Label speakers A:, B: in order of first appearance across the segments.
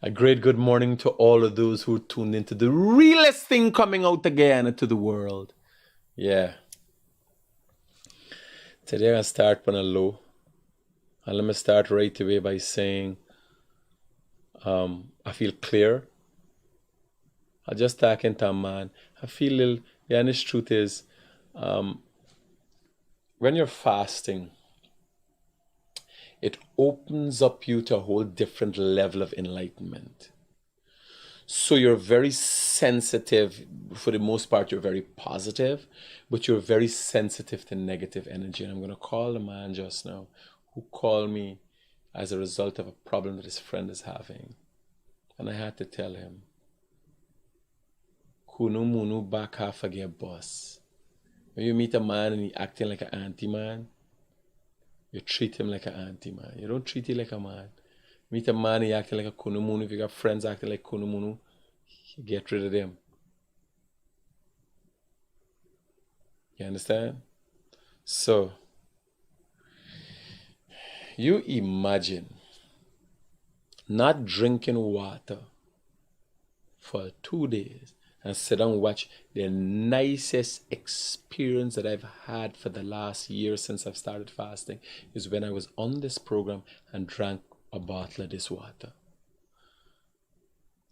A: A great good morning to all of those who tuned into the realest thing coming out again to the world. Yeah. Today I'm going to start on a low. And let me start right away by saying I feel clear. I just talking to a man. I feel the honest truth is when you're fasting, it opens up you to a whole different level of enlightenment. So you're very sensitive. For the most part, you're very positive, but you're very sensitive to negative energy. And I'm going to call the man just now who called me as a result of a problem that his friend is having. And I had to tell him, Kunu munu back half again, boss. When you meet a man and he acting like an auntie man, you treat him like an auntie man. You don't treat him like a man. Meet a man, he acting like a kunu munu. If you got friends acting like kunu munu, get rid of them. You understand? So, you imagine not drinking water for 2 days and sit down and watch the nicest experience that I've had for the last year since I've started fasting is when I was on this program and drank a bottle of this water.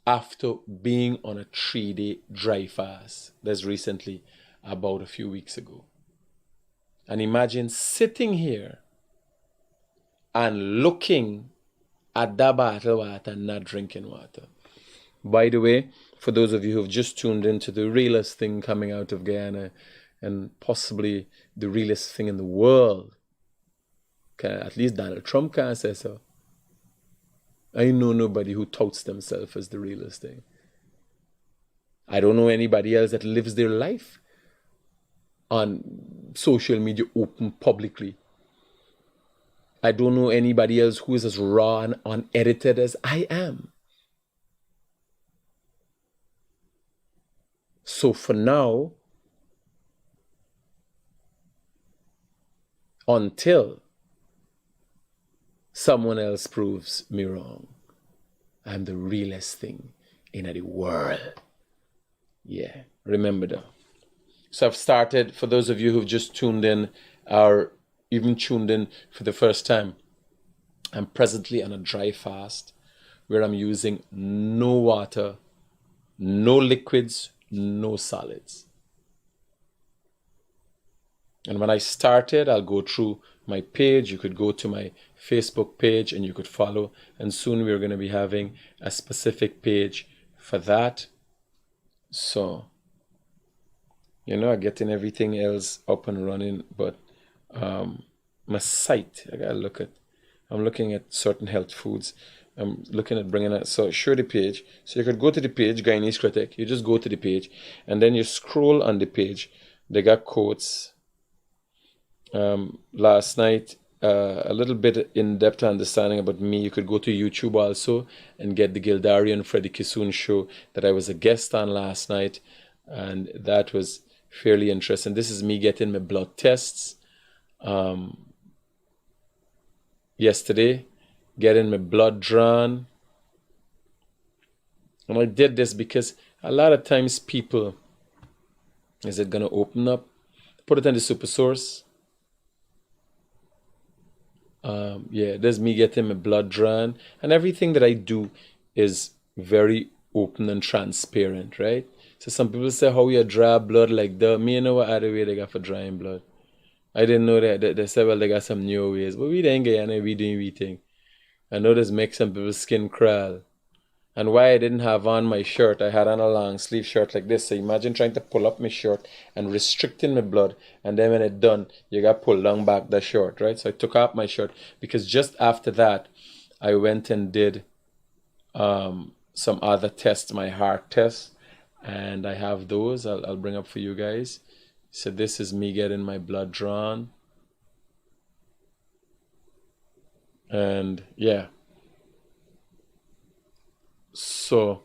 A: After being on a 3-day dry fast, that's recently about a few weeks ago. And imagine sitting here and looking at that bottle of water and not drinking water. By the way, for those of you who have just tuned into the realest thing coming out of Guyana and possibly the realest thing in the world, at least Donald Trump can't say so. I know nobody who touts themselves as the realest thing. I don't know anybody else that lives their life on social media open publicly. I don't know anybody else who is as raw and unedited as I am. So for now, until someone else proves me wrong, I'm the realest thing in the world. Yeah, remember that. So I've started, for those of you who've just tuned in or even tuned in for the first time, I'm presently on a dry fast where I'm using no water, no liquids, no solids. And when I started, I'll go through my page. You could go to my Facebook page and you could follow. And soon we're going to be having a specific page for that. So, I'm getting everything else up and running. But my site, I got to look at. I'm looking at certain health foods. I'm looking at bringing it. So show the page. So you could go to the page, Guyanese Critic. You just go to the page. And then you scroll on the page. They got quotes. Last night, a little bit in-depth understanding about me. You could go to YouTube also and get the Gildari and Freddie Kissoon show that I was a guest on last night, and that was fairly interesting. This is me getting my blood tests yesterday, getting my blood drawn, and I did this because a lot of times people, is it gonna open up? Put it on the super source. There's me getting my blood drawn, and everything that I do is very open and transparent, right? So some people say, how you draw blood like that? Me, know what other way they got for drawing blood. I didn't know that. They said, well, they got some new ways. But we didn't get any, we doing we thing. I know this makes some people's skin crawl. And why I didn't have on my shirt, I had on a long sleeve shirt like this. So imagine trying to pull up my shirt and restricting my blood. And then when it's done, you got pulled down back the shirt, right? So I took off my shirt because just after that, I went and did some other tests, my heart test. And I have those. I'll bring up for you guys. So this is me getting my blood drawn. And yeah. So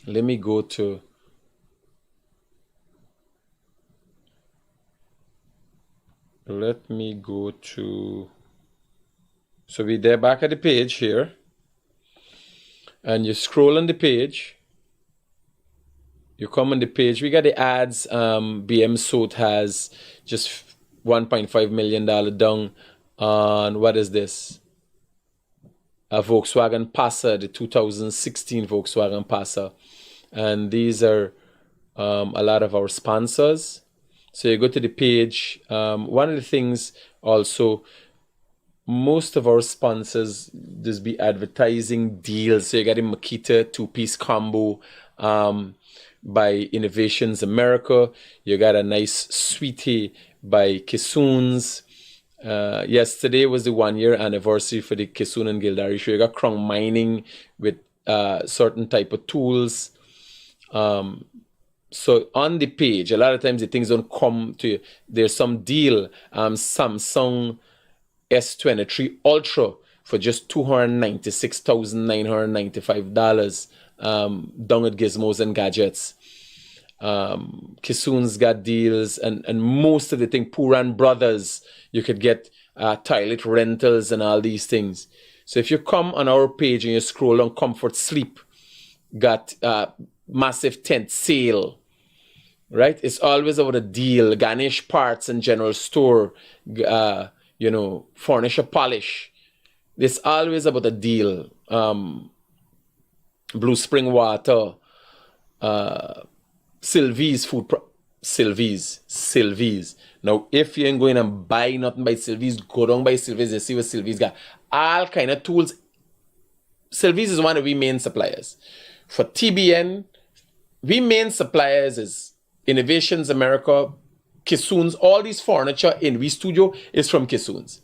A: let me go to so we're there back at the page here. and you scroll on the page. You come on the page. We got the ads. BM Suit has just $1.5 million down on, what is this? A Volkswagen Passa, the 2016 Volkswagen Passa. And these are a lot of our sponsors. So you go to the page. One of the things also, most of our sponsors just be advertising deals. So you got a Makita 2-piece combo by Innovations America. You got a nice sweetie by Kissoons. Yesterday was the 1-year anniversary for the Kissoon and Gildari show. You got Crown Mining with certain type of tools. So on the page, a lot of times the things don't come to you. There's some deal, Samsung S23 Ultra for just $296,995 down at Gizmos and Gadgets. Kissoon's got deals, and most of the thing, Puran Brothers, you could get toilet rentals and all these things. So if you come on our page and you scroll on Comfort Sleep, got massive tent sale, right? It's always about a deal. Ganesh Parts and General Store, Furniture Polish. It's always about a deal. Blue Spring Water, Sylvie's Sylvie's. Now, if you ain't going and buy nothing by Sylvie's, go down by Sylvie's and see what Sylvie's got. All kind of tools. Sylvie's is one of we main suppliers. For TBN, we main suppliers is Innovations America, Kissoons. All these furniture in we studio is from Kissoons.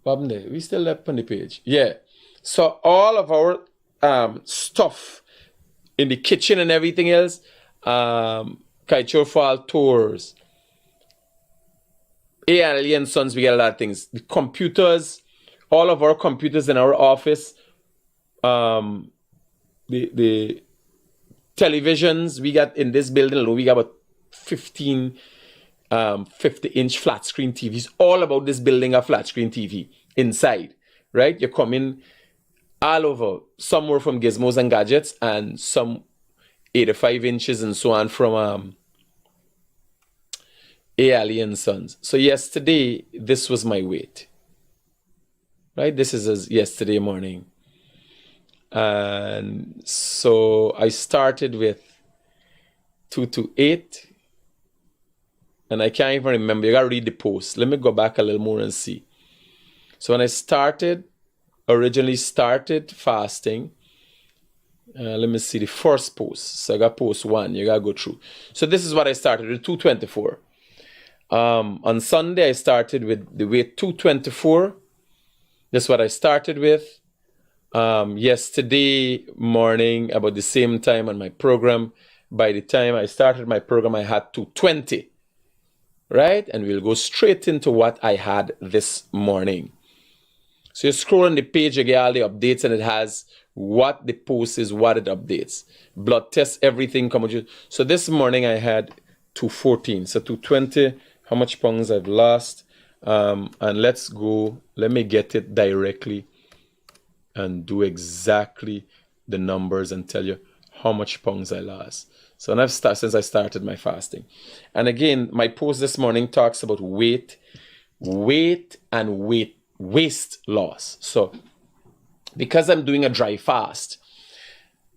A: We still left on the page. Yeah. So all of our stuff in the kitchen and everything else, Kaichur Fall Tours, A. Sons, we get a lot of things. The computers, all of our computers in our office, the televisions we got in this building alone, we got about 15 50-inch flat screen TVs. All about this building a flat screen TV inside, right? You come in all over. Some were from Gizmos and Gadgets, and some 85 inches and so on from A. Sons. So yesterday, this was my weight, right? This is yesterday morning. And so I started with 228. And I can't even remember. You got to read the post. Let me go back a little more and see. So when I originally started fasting, let me see the first post. So I got post 1. You got to go through. So this is what I started with, 224. On Sunday, I started with the weight 224. That's what I started with. Yesterday morning, about the same time on my program, by the time I started my program, I had 220. Right? And we'll go straight into what I had this morning. So you scroll on the page, you get all the updates, and it has what the post is, what it updates. Blood tests, everything coming. So this morning I had 214. So 220, how much pounds I've lost. And let's go, let me get it directly and do exactly the numbers and tell you how much pounds I lost. So since I started my fasting. And again, my post this morning talks about weight and waist loss. So because I'm doing a dry fast,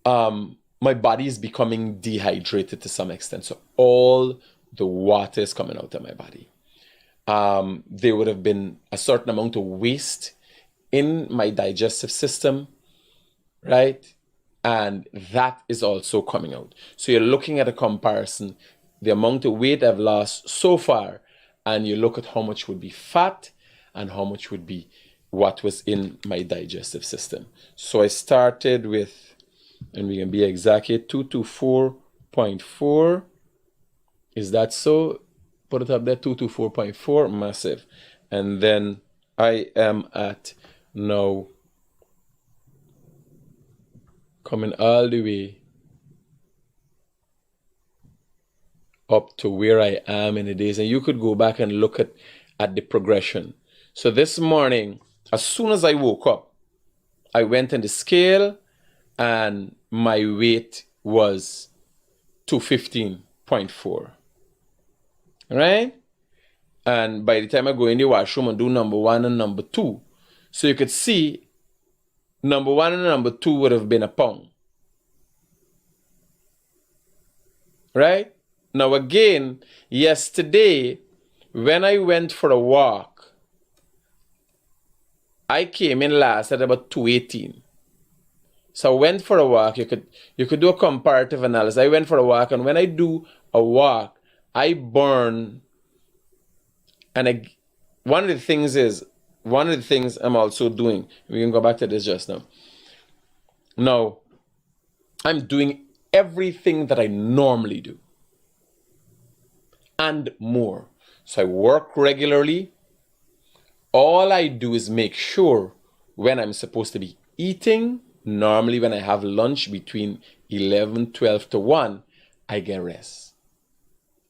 A: my body is becoming dehydrated to some extent. So all the water is coming out of my body. There would have been a certain amount of waste in my digestive system, right? And that is also coming out. So you're looking at a comparison, the amount of weight I've lost so far, and you look at how much would be fat and how much would be what was in my digestive system. So I started with, and we can be exact here, 224.4. Is that so? Put it up there, 224.4, massive. And then I am at now coming all the way up to where I am in the days. And you could go back and look at the progression. So this morning, as soon as I woke up, I went on the scale and my weight was 215.4. Right? And by the time I go in the washroom and do number 1 and number 2, so you could see number 1 and number 2 would have been a pound. Right? Now again, yesterday, when I went for a walk, I came in last at about 218. So I went for a walk. You could do a comparative analysis. I went for a walk, and when I do a walk, I burn. And one of the things I'm also doing, we can go back to this just now. Now, I'm doing everything that I normally do and more. So I work regularly. All I do is make sure when I'm supposed to be eating, normally when I have lunch between 11, 12 to 1, I get rest.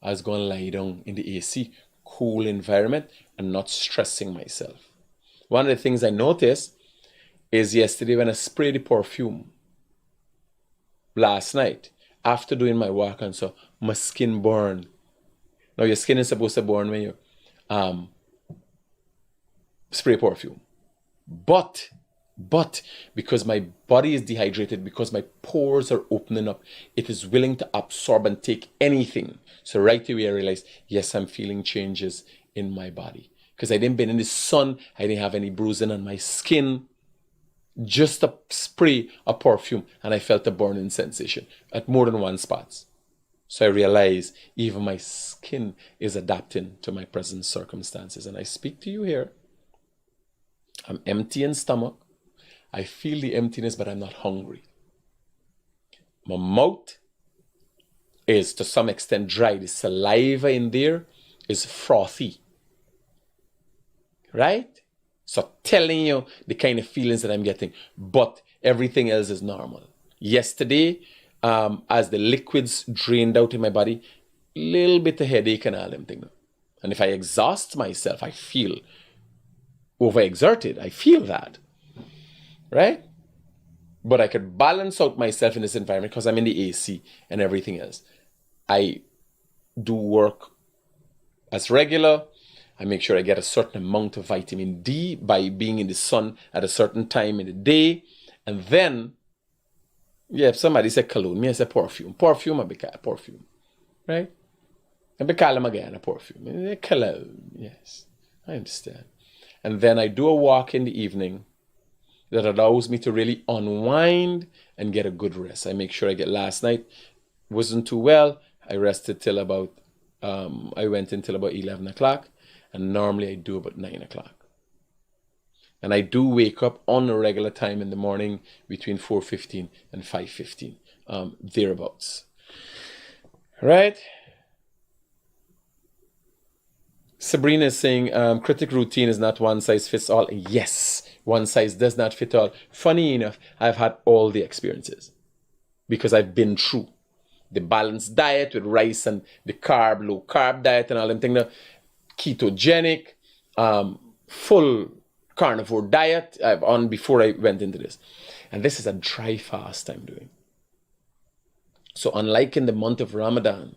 A: I was going to lie down in the AC, cool environment, and not stressing myself. One of the things I noticed is yesterday when I sprayed the perfume last night, after doing my walk, and so my skin burned. Now your skin is supposed to burn when you spray perfume. But because my body is dehydrated, because my pores are opening up, it is willing to absorb and take anything. So right away I realized, yes, I'm feeling changes in my body. Because I didn't been in the sun, I didn't have any bruising on my skin. Just a spray of perfume, and I felt a burning sensation at more than one spot. So I realized even my skin is adapting to my present circumstances. And I speak to you here. I'm empty in stomach. I feel the emptiness, but I'm not hungry. My mouth is to some extent dry. The saliva in there is frothy. Right? So telling you the kind of feelings that I'm getting, but everything else is normal. Yesterday, as the liquids drained out in my body, little bit of headache and all them things. And if I exhaust myself, I feel overexerted. I feel that. Right? But I could balance out myself in this environment because I'm in the AC and everything else. I do work as regular. I make sure I get a certain amount of vitamin D by being in the sun at a certain time in the day. And then, yeah, if somebody said cologne, me I say perfume. Perfume, I be call perfume. Right? I be call them again a perfume. Cologne, yes. I understand. And then I do a walk in the evening that allows me to really unwind and get a good rest. I make sure I get last night. Wasn't too well. I rested till about, I went until about 11 o'clock. And normally I do about 9 o'clock. And I do wake up on a regular time in the morning between 4:15 and 5:15, thereabouts. Right? Sabrina is saying, critic routine is not one size fits all. Yes, one size does not fit all. Funny enough, I've had all the experiences because I've been through the balanced diet with rice and the low carb diet and all them things. Ketogenic, full carnivore diet I've on before I went into this. And this is a dry fast I'm doing. So unlike in the month of Ramadan,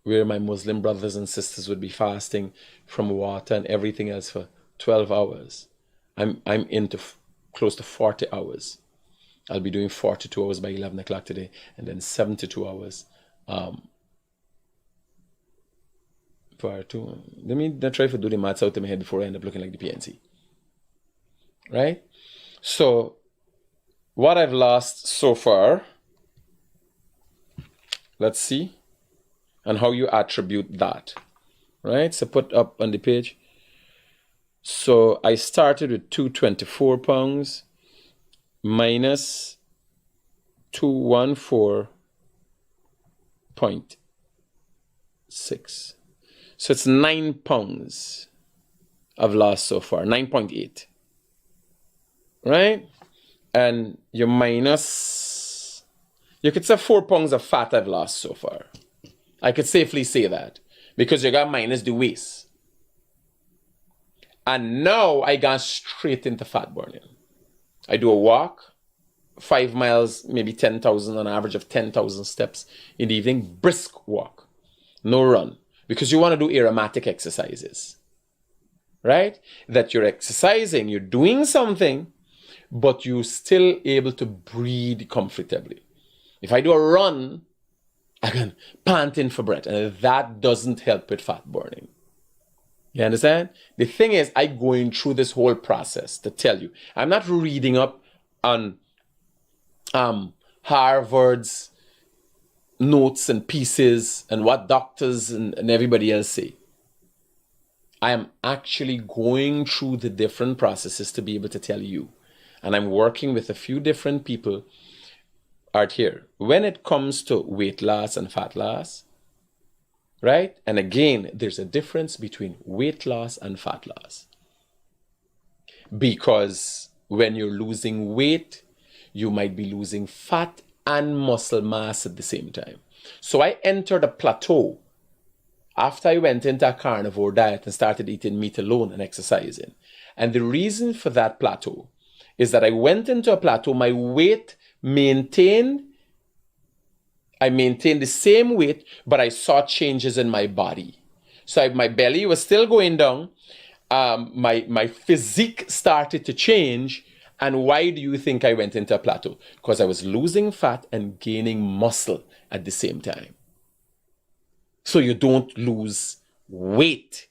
A: where my Muslim brothers and sisters would be fasting from water and everything else for 12 hours, I'm into close to 40 hours. I'll be doing 42 hours by 11 o'clock today, and then 72 hours prior to. Let me try to do the maths out in my head before I end up looking like the PNC. Right? So, what I've lost so far, let's see, and how you attribute that. Right? So, put up on the page. So, I started with 224 pounds minus 214.6. So it's 9 pounds I've lost so far, 9.8. Right? And you minus, you could say 4 pounds of fat I've lost so far. I could safely say that because you got minus the waist. And now I got straight into fat burning. I do a walk, 5 miles, maybe 10,000, on average of 10,000 steps in the evening, brisk walk, no run, because you want to do aromatic exercises, right? That you're exercising, you're doing something, but you're still able to breathe comfortably. If I do a run, I can pant in for breath, and that doesn't help with fat burning. You understand? The thing is, I'm going through this whole process to tell you. I'm not reading up on Harvard's notes and pieces and what doctors and everybody else say. I am actually going through the different processes to be able to tell you. And I'm working with a few different people out here. When it comes to weight loss and fat loss, right? And again, there's a difference between weight loss and fat loss. Because when you're losing weight, you might be losing fat and muscle mass at the same time. So I entered a plateau after I went into a carnivore diet and started eating meat alone and exercising. And the reason for that plateau is that I went into a plateau, my weight maintained, I maintained the same weight, but I saw changes in my body. So my belly was still going down, my physique started to change. And why do you think I went into a plateau? Because I was losing fat and gaining muscle at the same time. So you don't lose weight.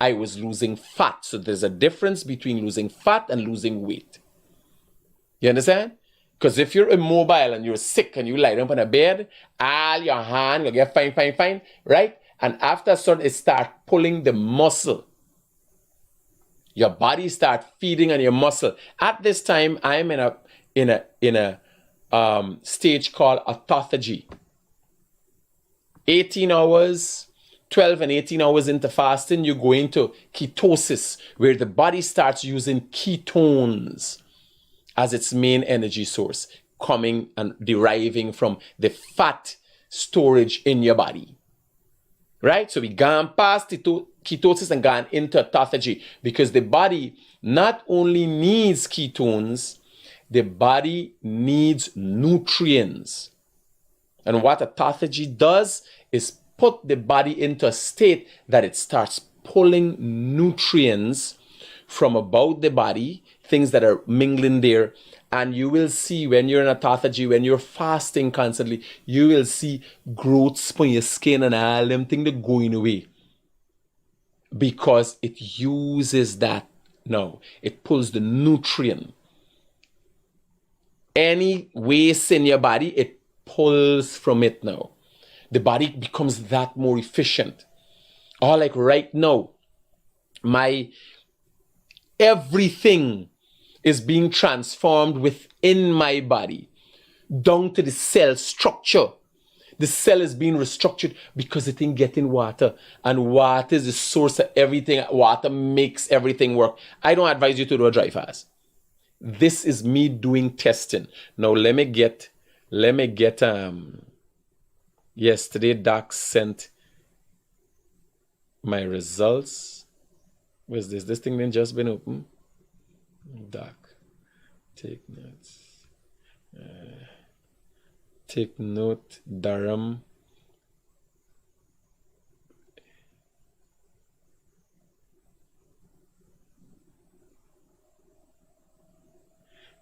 A: I was losing fat. So there's a difference between losing fat and losing weight. You understand? Because if you're immobile and you're sick and you lie down on a bed, all your hand, you get fine, right? And after a certain, it start pulling the muscle. Your body start feeding on your muscle. At this time, I'm in a stage called autophagy. 18 hours, 12 and 18 hours into fasting, you go into ketosis, where the body starts using ketones as its main energy source, coming and deriving from the fat storage in your body. Right? So we gone past ketosis and gone into autophagy, because the body not only needs ketones, the body needs nutrients. And what autophagy does is put the body into a state that it starts pulling nutrients from about the body, things that are mingling there. And you will see when you're in autophagy, when you're fasting constantly, you will see growths on your skin and all them things that going away. Because it uses that now. It pulls the nutrient. Any waste in your body, it pulls from it now. The body becomes that more efficient. Or like right now, my everything is being transformed within my body, down to the cell structure. The cell is being restructured because it ain't getting water. And water is the source of everything. Water makes everything work. I don't advise you to do a dry fast. This is me doing testing. Now let me get yesterday Doc sent my results. Where's this? This thing then just been open. Doc, take notes. Take note, Durham.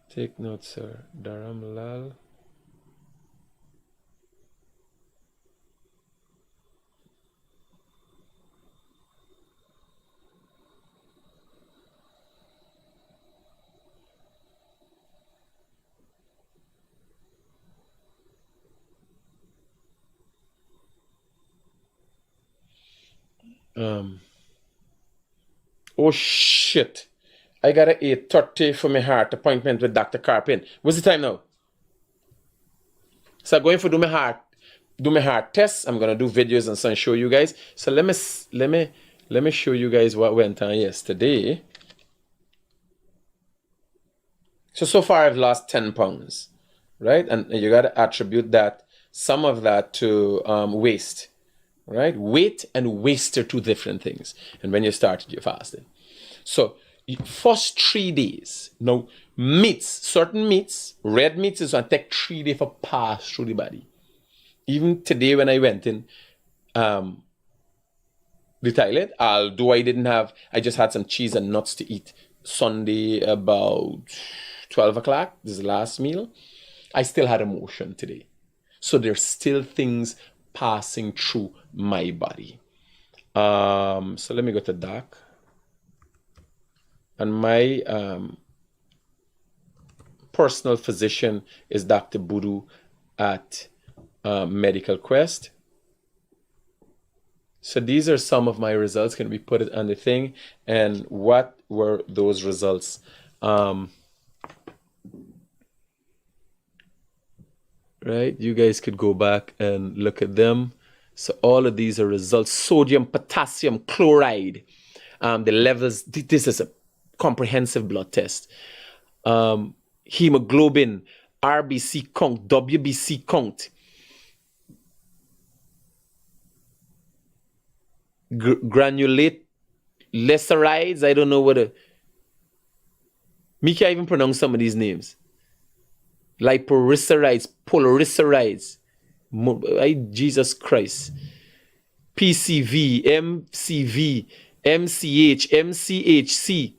A: Take note, sir. Durham Lal. Oh shit. I got a 8:30 for my heart appointment with Dr. Carpin. What's the time now? So I'm going to do my heart test. I'm gonna do videos and so show you guys. So let me show you guys what went on yesterday. So far I've lost 10 pounds, right? And you gotta attribute that, some of that to waste. Right? Weight and waste are two different things. And when you started your fasting. So First 3 days. Now, meats, certain meats, red meats is going to take 3 days for pass through the body. Even today when I went in the toilet, although I just had some cheese and nuts to eat Sunday about 12 o'clock, this is the last meal, I still had emotion today. So there's still things passing through my body. So let me go to Doc. And my personal physician is Dr. Budu at Medical Quest. So these are some of my results. Can we put it on the thing? And what were those results? Right? You guys could go back and look at them. So all of these are results. Sodium, potassium, chloride. The levels, this is a comprehensive blood test. Hemoglobin, RBC count, WBC count. Granulate glycerides. I don't know what me can't even pronounce some of these names. Lipotriglycerides, polysaccharides. Jesus Christ. PCV, MCV, MCH, MCHC.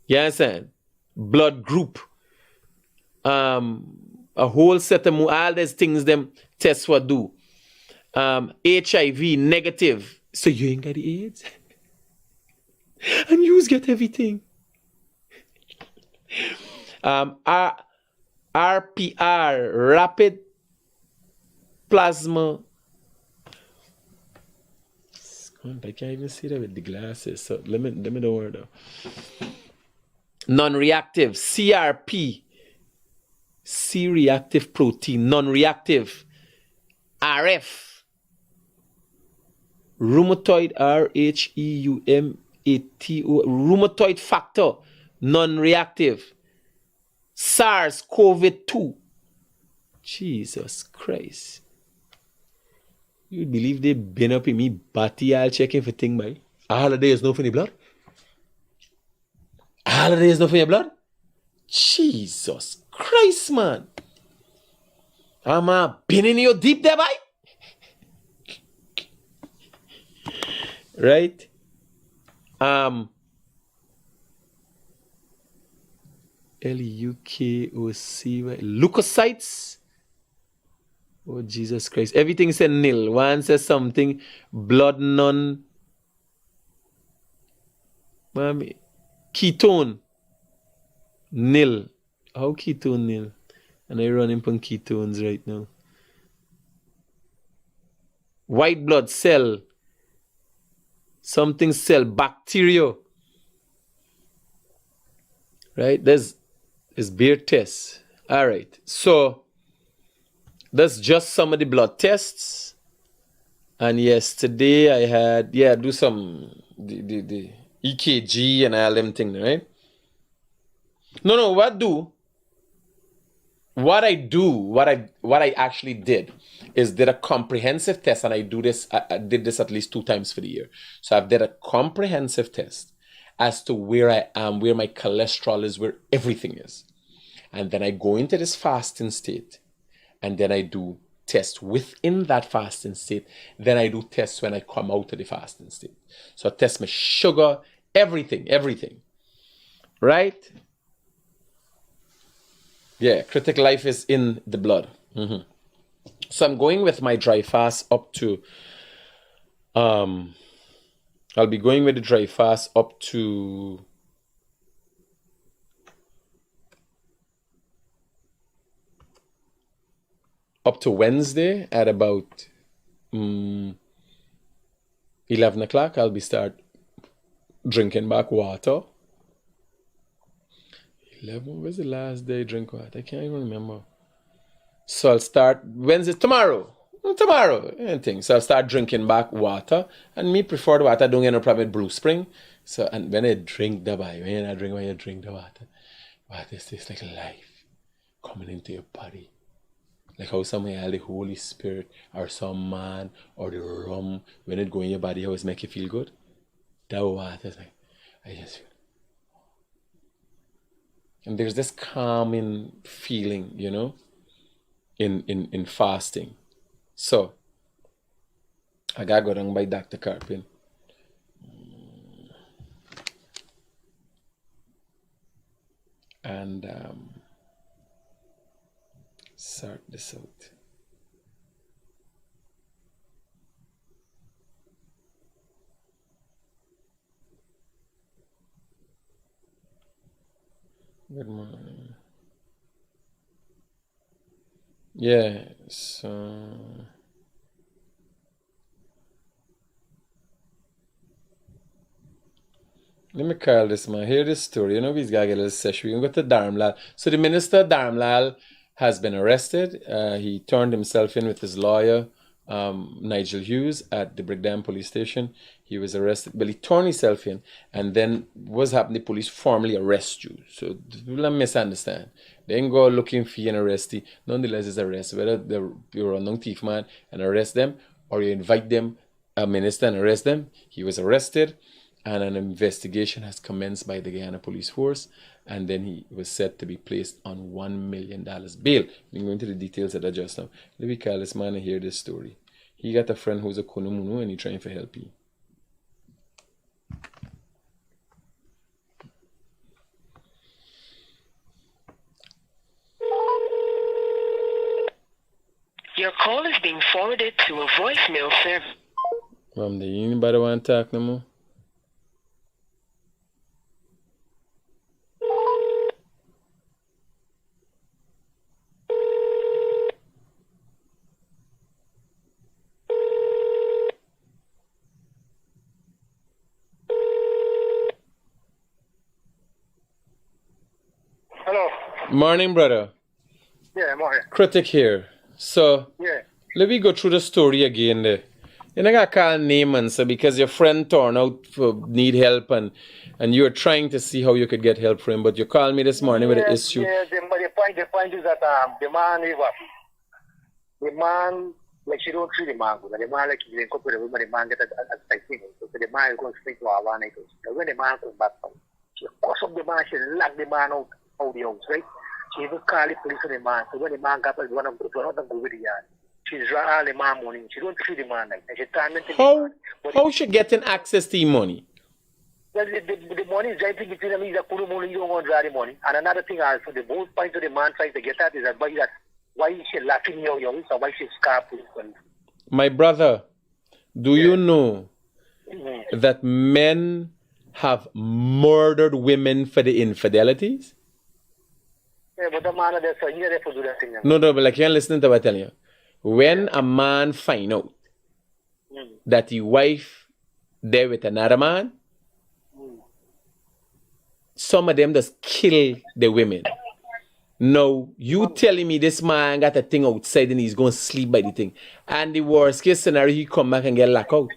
A: You understand? Blood group. A whole set of all these things them tests what do. HIV negative. So you ain't got the AIDS? And you get everything. RPR, rapid plasma. I can't even see that with the glasses. So let me know where though. Non-reactive, CRP, C-reactive protein, non-reactive, RF. Rheumatoid, RHEUMATO, rheumatoid factor, non-reactive. SARS-CoV-2. Jesus Christ. You believe they been up in me batty all checking for thing by? All of is no for the blood? All of is no for your blood? Jesus Christ, man. I'm been in your deep there, by? Right? LUKOC, leukocytes. Oh, Jesus Christ. Everything said nil. One says something. Blood none. Mommy. Ketone. Nil. How ketone nil? And I run up on ketones right now. White blood cell. Something cell. Bacteria. Right? There's beer tests. All right. So that's just some of the blood tests. And yesterday I had, do some the EKG and all them things, right? No, what I actually did is did a comprehensive test, and I did this at least 2 times for the year. So I've did a comprehensive test as to where I am, where my cholesterol is, where everything is. And then I go into this fasting state, and then I do tests within that fasting state. Then I do tests when I come out of the fasting state. So I test my sugar, everything. Right? Yeah, Critic Life is in the blood. So I'm going with my dry fast up to, I'll be going with the dry fast up to Wednesday at about 11 o'clock. I'll be start drinking back water. 11, where's the last day I drink water? I can't even remember. So I'll start Wednesday, tomorrow, anything. So I'll start drinking back water. And me prefer the water. I don't get no problem with Blue Spring. So, and when I drink the water, when you drink the water tastes like life coming into your body. Like how somewhere the Holy Spirit or some man or the rum, when it go in your body, always make you feel good. That water is like, I just feel, And there's this calming feeling, you know, in fasting. So I gotta go down by Dr. Carpin. And sort this out. Good morning. Yeah, so let me call this man. Hear this story. You know, he's got to get a little session. We can go to Dharmlal. So the minister, Dharmlal, has been arrested. He turned himself in with his lawyer, Nigel Hughes, at the Brigdam police station. He was arrested. Well, he turned himself in. And then what's happened? The police formally arrest you. So people misunderstand. They ain't go looking for you and arrest you. Nonetheless, it's arrest. Whether you're a non thief man and arrest them, or you invite them, a minister, and arrest them. He was arrested. And an investigation has commenced by the Guyana Police Force, and then he was set to be placed on $1 million bail. I'm going into the details of that just now. Let me call this man and hear this story. He got a friend who's a Kunumunu, and he's trying to help you.
B: Your call is being forwarded to a voicemail service.
A: From the anybody want to talk no more?
C: Hello.
A: Morning, brother.
C: Yeah, morning.
A: Critic here. So,
C: Yeah.
A: let me go through the story again there. You're not gonna call name and so because your friend turned out for need help and you're trying to see how you could get help for him, but you called me this morning with an issue.
C: Yeah, the point is that the man is what? The man, like she don't treat the man good. The man like he didn't couple the woman, the man get a thing. So the man is going to speak to our one. So when the man comes back home, she force up the man, she lock the man out of the house, right? She even call the police on the man. So when the man got one of them go with the yard. She's draw all the man money. She don't treat the man like that. She torment the man.
A: How she getting access to the money?
C: Well, the money is right between them. Is a put money, you don't want to draw the money. And another thing also, the whole point of the man trying to get at is that why is she laughing you, so why she scarf police?
A: My brother, do you know that men have murdered women for the infidelities?
C: Yeah, but the man there, so he there for do that thing.
A: No, but like you're listening to what I'm telling you. When a man find out that his wife there with another man, some of them just kill the women. Now, you telling me this man got a thing outside and he's going to sleep by the thing. And the worst case scenario, he come back and get locked out.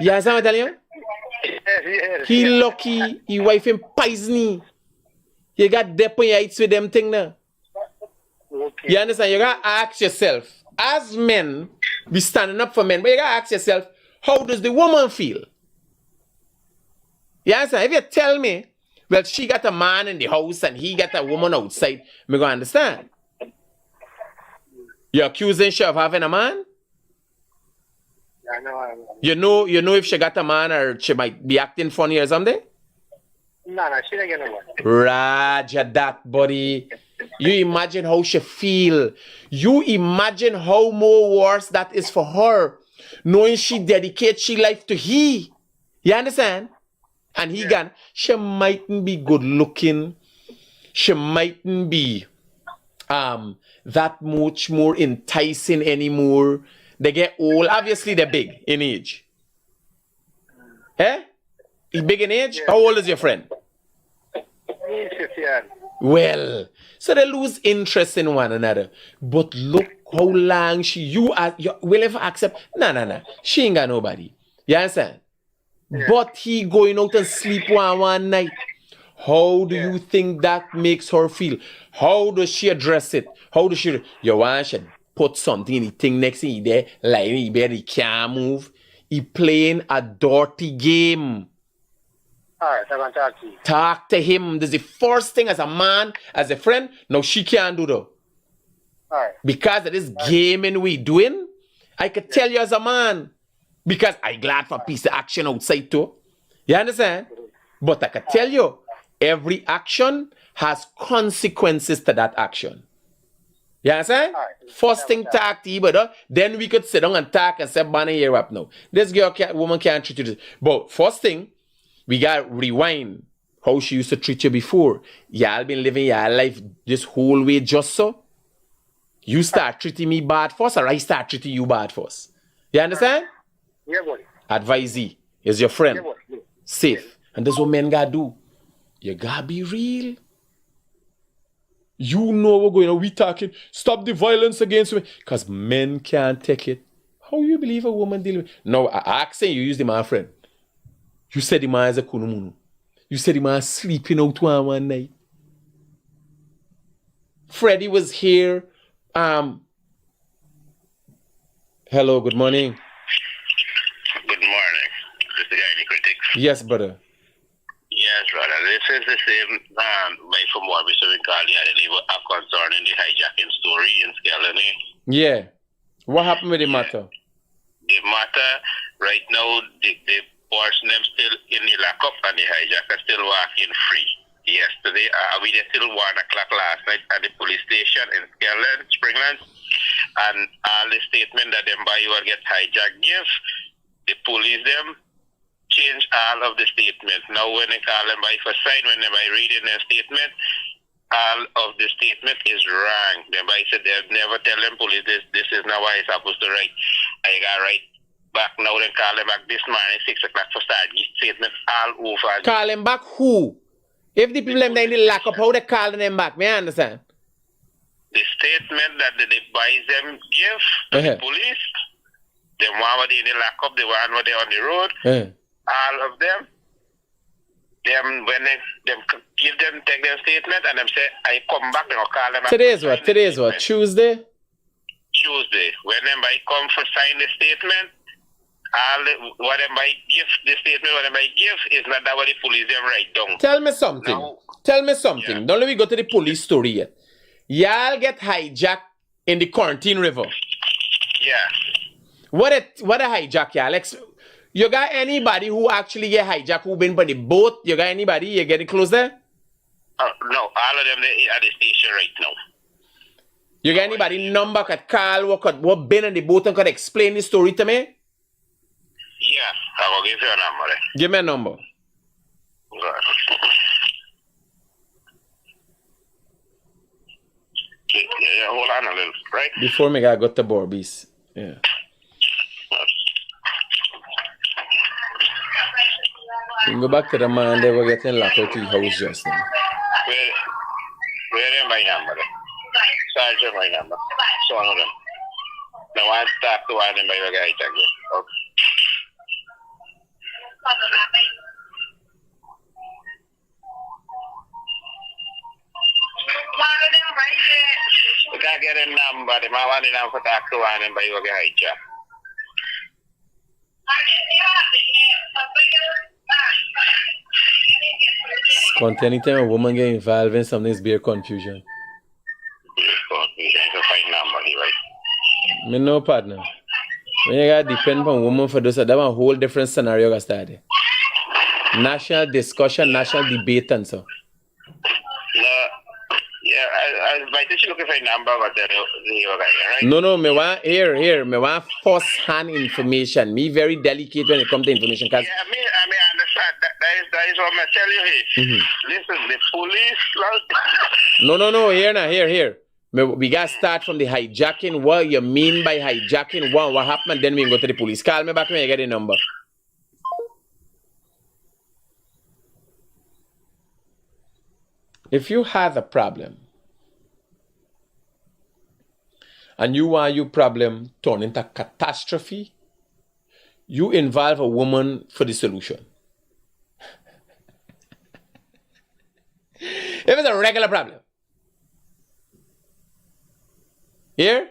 A: You understand what I'm telling you?
C: Yes.
A: He lucky, his wife him poison. You got depoites with them thing now.
C: Okay.
A: You understand? You gotta ask yourself, as men, we standing up for men, but you gotta ask yourself, how does the woman feel? You understand? If you tell me, well, she got a man in the house and he got a woman outside, me gonna understand. You're accusing she of having a man?
C: I know.
A: You know if she got a man or she might be acting funny or something?
C: No, she don't get no one.
A: Roger that, buddy. You imagine how she feel. You imagine how more worse that is for her, knowing she dedicates she life to he. You understand? And he gone. She mightn't be good looking. She mightn't be that much more enticing anymore. They get old. Obviously, they're big in age. Eh? He big in age?
C: Yeah.
A: How old is your friend?
C: He's 50 years.
A: Well, so they lose interest in one another. But look how long you will ever accept. No. She ain't got nobody. You understand?
C: Yeah.
A: But he going out and sleep one night. How do you think that makes her feel? How does she address it? How does she? You want she put something in the thing next to you there, lying in bed, he can't move. He playing a dirty game.
C: Alright, I can talk to you.
A: Talk to him. This is the first thing as a man, as a friend. No, she can't do though.
C: Alright.
A: Because of this gaming we doing, I could tell you as a man. Because I glad for piece of action outside too. You understand? But I could tell you, every action has consequences to that action. You understand? First thing talk to you, brother. Then we could sit down and talk and say, "Banner here up now. This woman can't treat you this." But first thing, we got rewind how she used to treat you before. Y'all been living your life this whole way just so. You start treating me bad first, or I start treating you bad first. You understand?
C: Yeah, buddy.
A: Advisee is your friend.
C: Yeah, buddy.
A: Safe. And that's what men gotta do. You gotta be real. You know what's going on. We talking, stop the violence against women. Because men can't take it. How you believe a woman dealing with? No, I asking you use the man friend. You said the man is a kunumunu. You said the man sleeping out one night. Freddie was here. Hello, good morning.
D: Good morning. This is the guy in Critic.
A: Yes, brother.
D: Yes, brother. This is the same way from what we said in Cali concerning the hijacking story in Skelly.
A: Yeah. What happened with the matter?
D: The matter right now, the person them still in the lockup and the hijacker still walking free. Yesterday, we did till 1 o'clock last night at the police station in Skelly, Springland, and all the statement that them by will get hijacked give, the police them change all of the statements. Now when they call them by for sign, when they by reading their statement, all of the statement is wrong. Them by said they never tell them police this is not what I'm supposed to write. I got right back now, then call them back this morning 6 o'clock for start give statement all over.
A: Call them back who? If the people them in the lock up, how they calling them back? Me understand.
D: The statement that the boys them give to the police, the one where they in the lock up, the one where they on the road, all of them when they give them, take their statement and them say, I come back, they will call them back.
A: Today is what? Tuesday?
D: Tuesday. When them by come for sign the statement, what them by give the statement, what them by give is not that what the police them write down.
A: Tell me something.
D: Yeah.
A: Don't let me go to the police story yet. Y'all get hijacked in the quarantine river.
D: Yeah.
A: What a hijack, y'all? You got anybody who actually get hijacked who been by the boat? You got anybody? You getting close there?
D: No, all of them they at the station right now.
A: You got anybody number could call what been on the boat and could explain the story to me?
D: Yeah, I will give you a number.
A: Give me a number.
D: Yeah, hold on a little, right?
A: Before me I got the Barbies. Yeah. You go back to the man they were getting locked out to the house just now.
D: Where am my number? Sergeant my number. So one of them. Now I talk to one of them by the guy again. Okay. We can't get a number. The man want to know for talk to one of them by the guy.
A: Anytime a woman get involved in something, it's bare confusion. Me no partner. When you gotta depend on woman for this, that one a whole different scenario got started. National discussion, national debate and so.
D: Yeah, I think you're looking for a number, but right?
A: No, me want first-hand information. Me very delicate when it comes to information.
D: Yeah, I understand. That is what I'm telling you here. Listen, the police...
A: No, here. We got to start from the hijacking. What you mean by hijacking? What happened? Then we can go to the police. Call me back when you get the number. If you have a problem and you want your problem turn into catastrophe, you involve a woman for the solution. If it's a regular problem, here,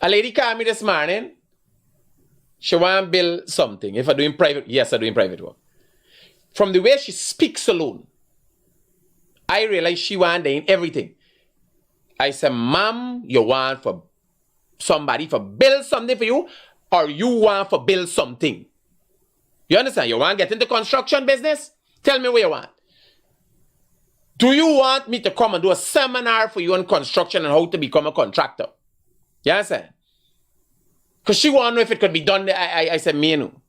A: a lady called me this morning She want to build something. If I'm doing private, yes, I'm doing private work. From the way she speaks alone, I realize she want in everything. I said, ma'am, you want for somebody for build something for you, or you want for build something? You understand? You want to get into construction business? Tell me what you want. Do you want me to come and do a seminar for you on construction and how to become a contractor? You understand? Because she want to know if it could be done. I said, me no.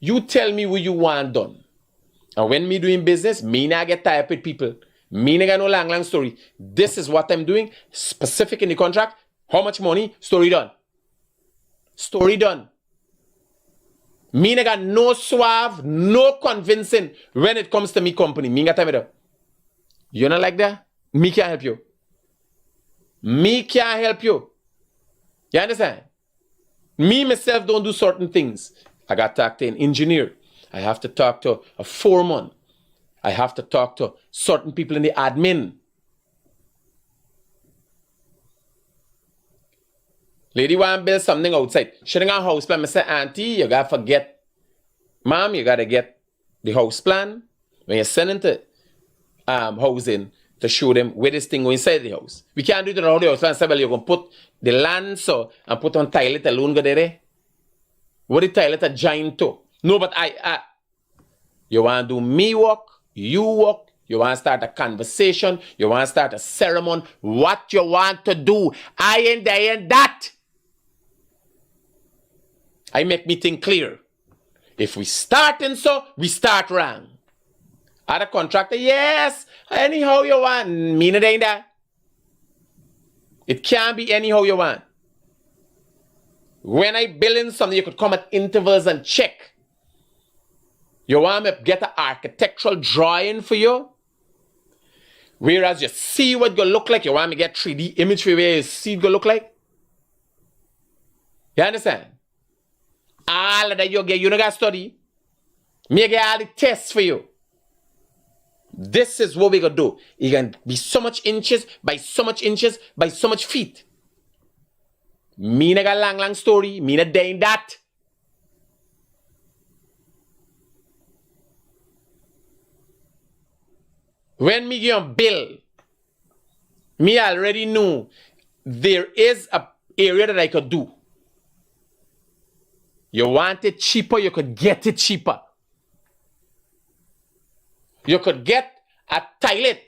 A: You tell me what you want done. And when me doing business, me not get tired with people. Me not got no long story. This is what I'm doing. Specific in the contract. How much money? Story done. Story done. Me not got no suave, no convincing when it comes to me company. Me got time with her. You not like that? Me can't help you. Me can't help you. You understand? Me, myself, don't do certain things. I got to talk to an engineer. I have to talk to a foreman. I have to talk to certain people in the admin. Lady want to build something outside. She didn't got a house plan. I say, auntie, you got to forget. Mom, you got to get the house plan. When you're sending to housing, to show them where this thing go inside the house. We can't do it around the house plan. Say, well, you're going to put the land so and put on toilet alone go there. What the toilet a giant to? No, but you want to do me work, you work, you want to start a conversation, you want to start a ceremony, what you want to do, I ain't that. I make me think clear. If we start and so, we start wrong. Other contractor, yes, anyhow you want, me not ain't that. It can't be anyhow you want. When I build in something, you could come at intervals and check. You want me to get an architectural drawing for you? Whereas you see what it's going to look like, you want me to get 3D imagery where you see it going to look like? You understand? All of that you get, you don't got to study. Me get all the tests for you. This is what we going to do. It can be so much inches, by so much inches, by so much feet. Me not got long story. Me not doing that. When me give a bill, me already know there is a area that I could do. You want it cheaper, you could get it cheaper. You could get a toilet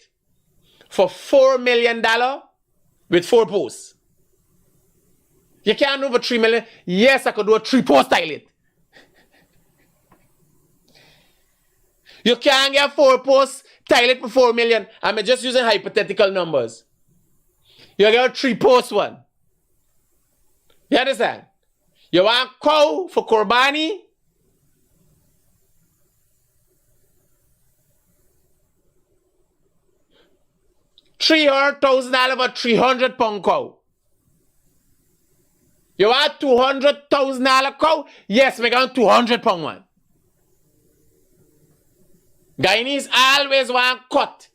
A: for $4 million with 4 posts. You can't do for 3 million. Yes, I could do a 3-post toilet. You can't get 4-post toilet for 4 million. I'm just using hypothetical numbers. You get a 3-post one. You understand? You want cow for Korbani? $300,000 for 300-pound cow. You want $200,000 cow? Yes, we got 200-pound one. Guyanese always want cut.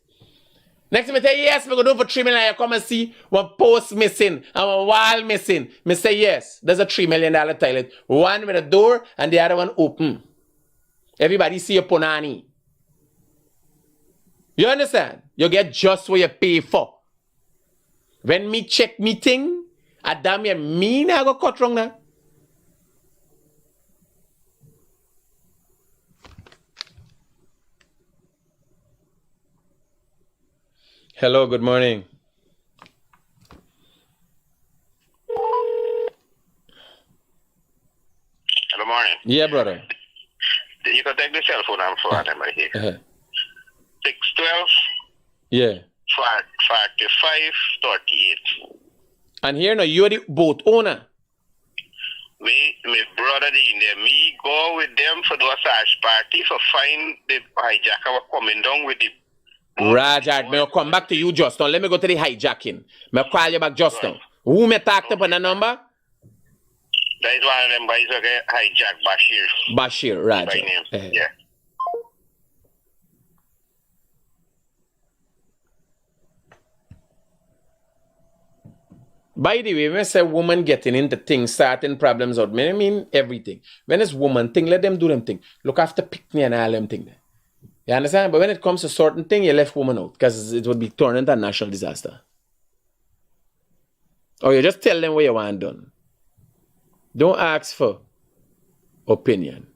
A: Next time I say, yes, we're going to do for 3 million. You come and see one post missing and one wall missing. Me say, yes, there's a $3 million toilet. One with a door and the other one open. Everybody see a punani. You understand? You get just what you pay for. When me check me thing, I damn you, me na go cut wrong now. Hello, good morning.
D: Good morning.
A: Yeah, brother.
D: You can take the cell phone and phone them right here. 612
A: Yeah.
D: 45 38.
A: And here now, you're the boat owner.
D: My brother in there, me go with them for do a search party for find the hijacker coming down with the
A: Roger, may I come back to you just now. Let me go to the hijacking. May I call you back just now. Who may talk to on the number?
D: That is one of them guys okay, hijack Bashir.
A: Bashir, Roger.
D: By name. Yeah.
A: By the way, when I say woman getting into things, starting problems out, I mean everything. When it's woman thing, let them do them thing. Look after picnic and all them thing. You understand? But when it comes to certain thing, you left woman out because it would be turned into a national disaster. Or you just tell them what you want done. Don't ask for opinion.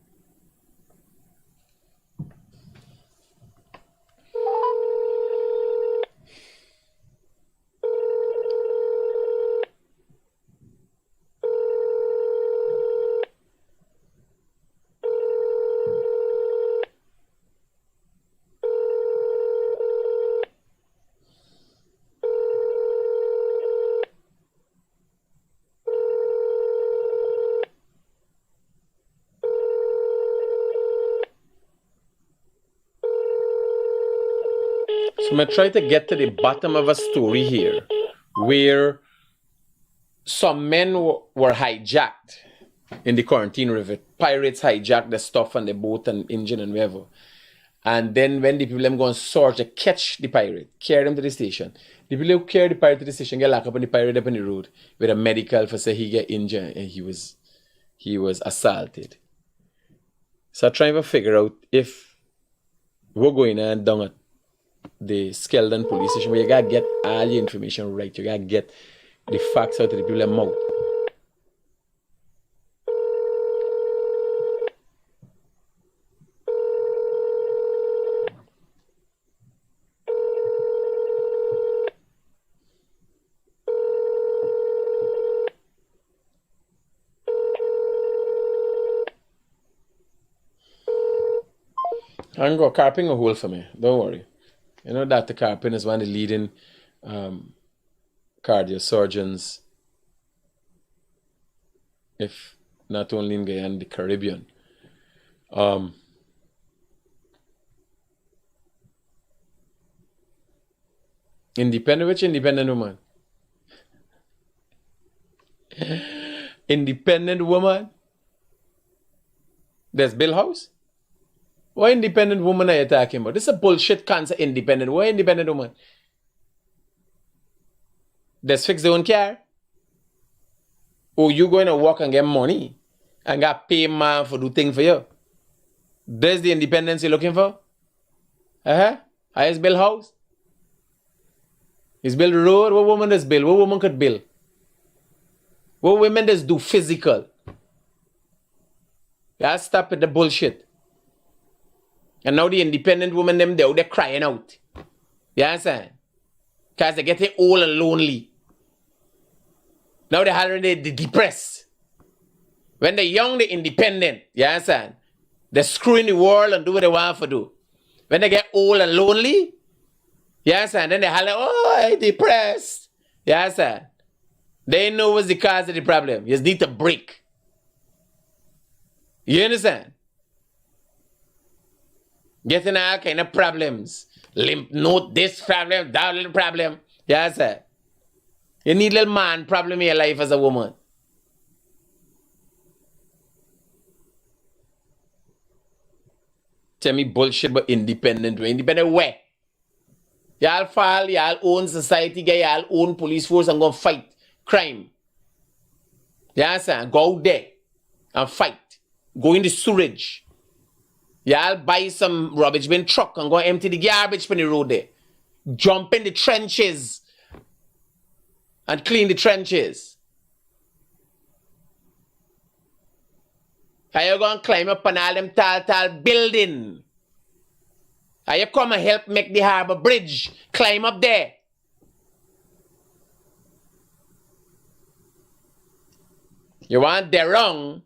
A: So I'm going to try to get to the bottom of a story here where some men were hijacked in the Quarantine River. Pirates hijacked the stuff on the boat and engine and whatever. And then when the people them go and search, they catch the pirate, carry them to the station. The people who carry the pirate to the station get locked up on the pirate up on the road with a medical for say he get injured and he was assaulted. So I'm trying to figure out if we're going on down at the Skeldon police station where you gotta get all your information right. You gotta get the facts out of the people's mouth. I'm going to carping a hole for me. Don't worry. You know, Dr. Carpin is one of the leading cardiosurgeons, if not only in Guyana, the Caribbean. Independent, which independent woman? Independent woman? There's Bill House? What independent woman are you talking about? This is a bullshit cancer independent. What independent woman? Just fix their own car? Or you going to work and get money and got pay man for do thing for you? There's the independence you're looking for? Is Bill House? Is Bill the road? What woman does Bill? What woman could Bill? What women does do physical? Yeah, stop with the bullshit. And now the independent women, they're crying out. You understand? Because they're getting old and lonely. Now they're already depressed. When they're young, they're independent. You understand? They're screwing the world and do what they want to do. When they get old and lonely, you understand? Then they're like, oh, I'm depressed. You understand? They know what's the cause of the problem. You just need to break. You understand? Getting all kind of problems. Lymph node, this problem, that little problem. Yeah, sir. You need a little man problem in your life as a woman. Tell me bullshit about independent way. Independent way. Y'all fall, y'all own society, get y'all own police force and go fight crime. Yeah, sir. Go out there and fight. Go in the sewage. Y'all buy some rubbish bin truck and go empty the garbage from the road there. Jump in the trenches and clean the trenches. Are you going to climb up on all them tall building? Are you come and help make the harbor bridge? Climb up there. You want the wrong,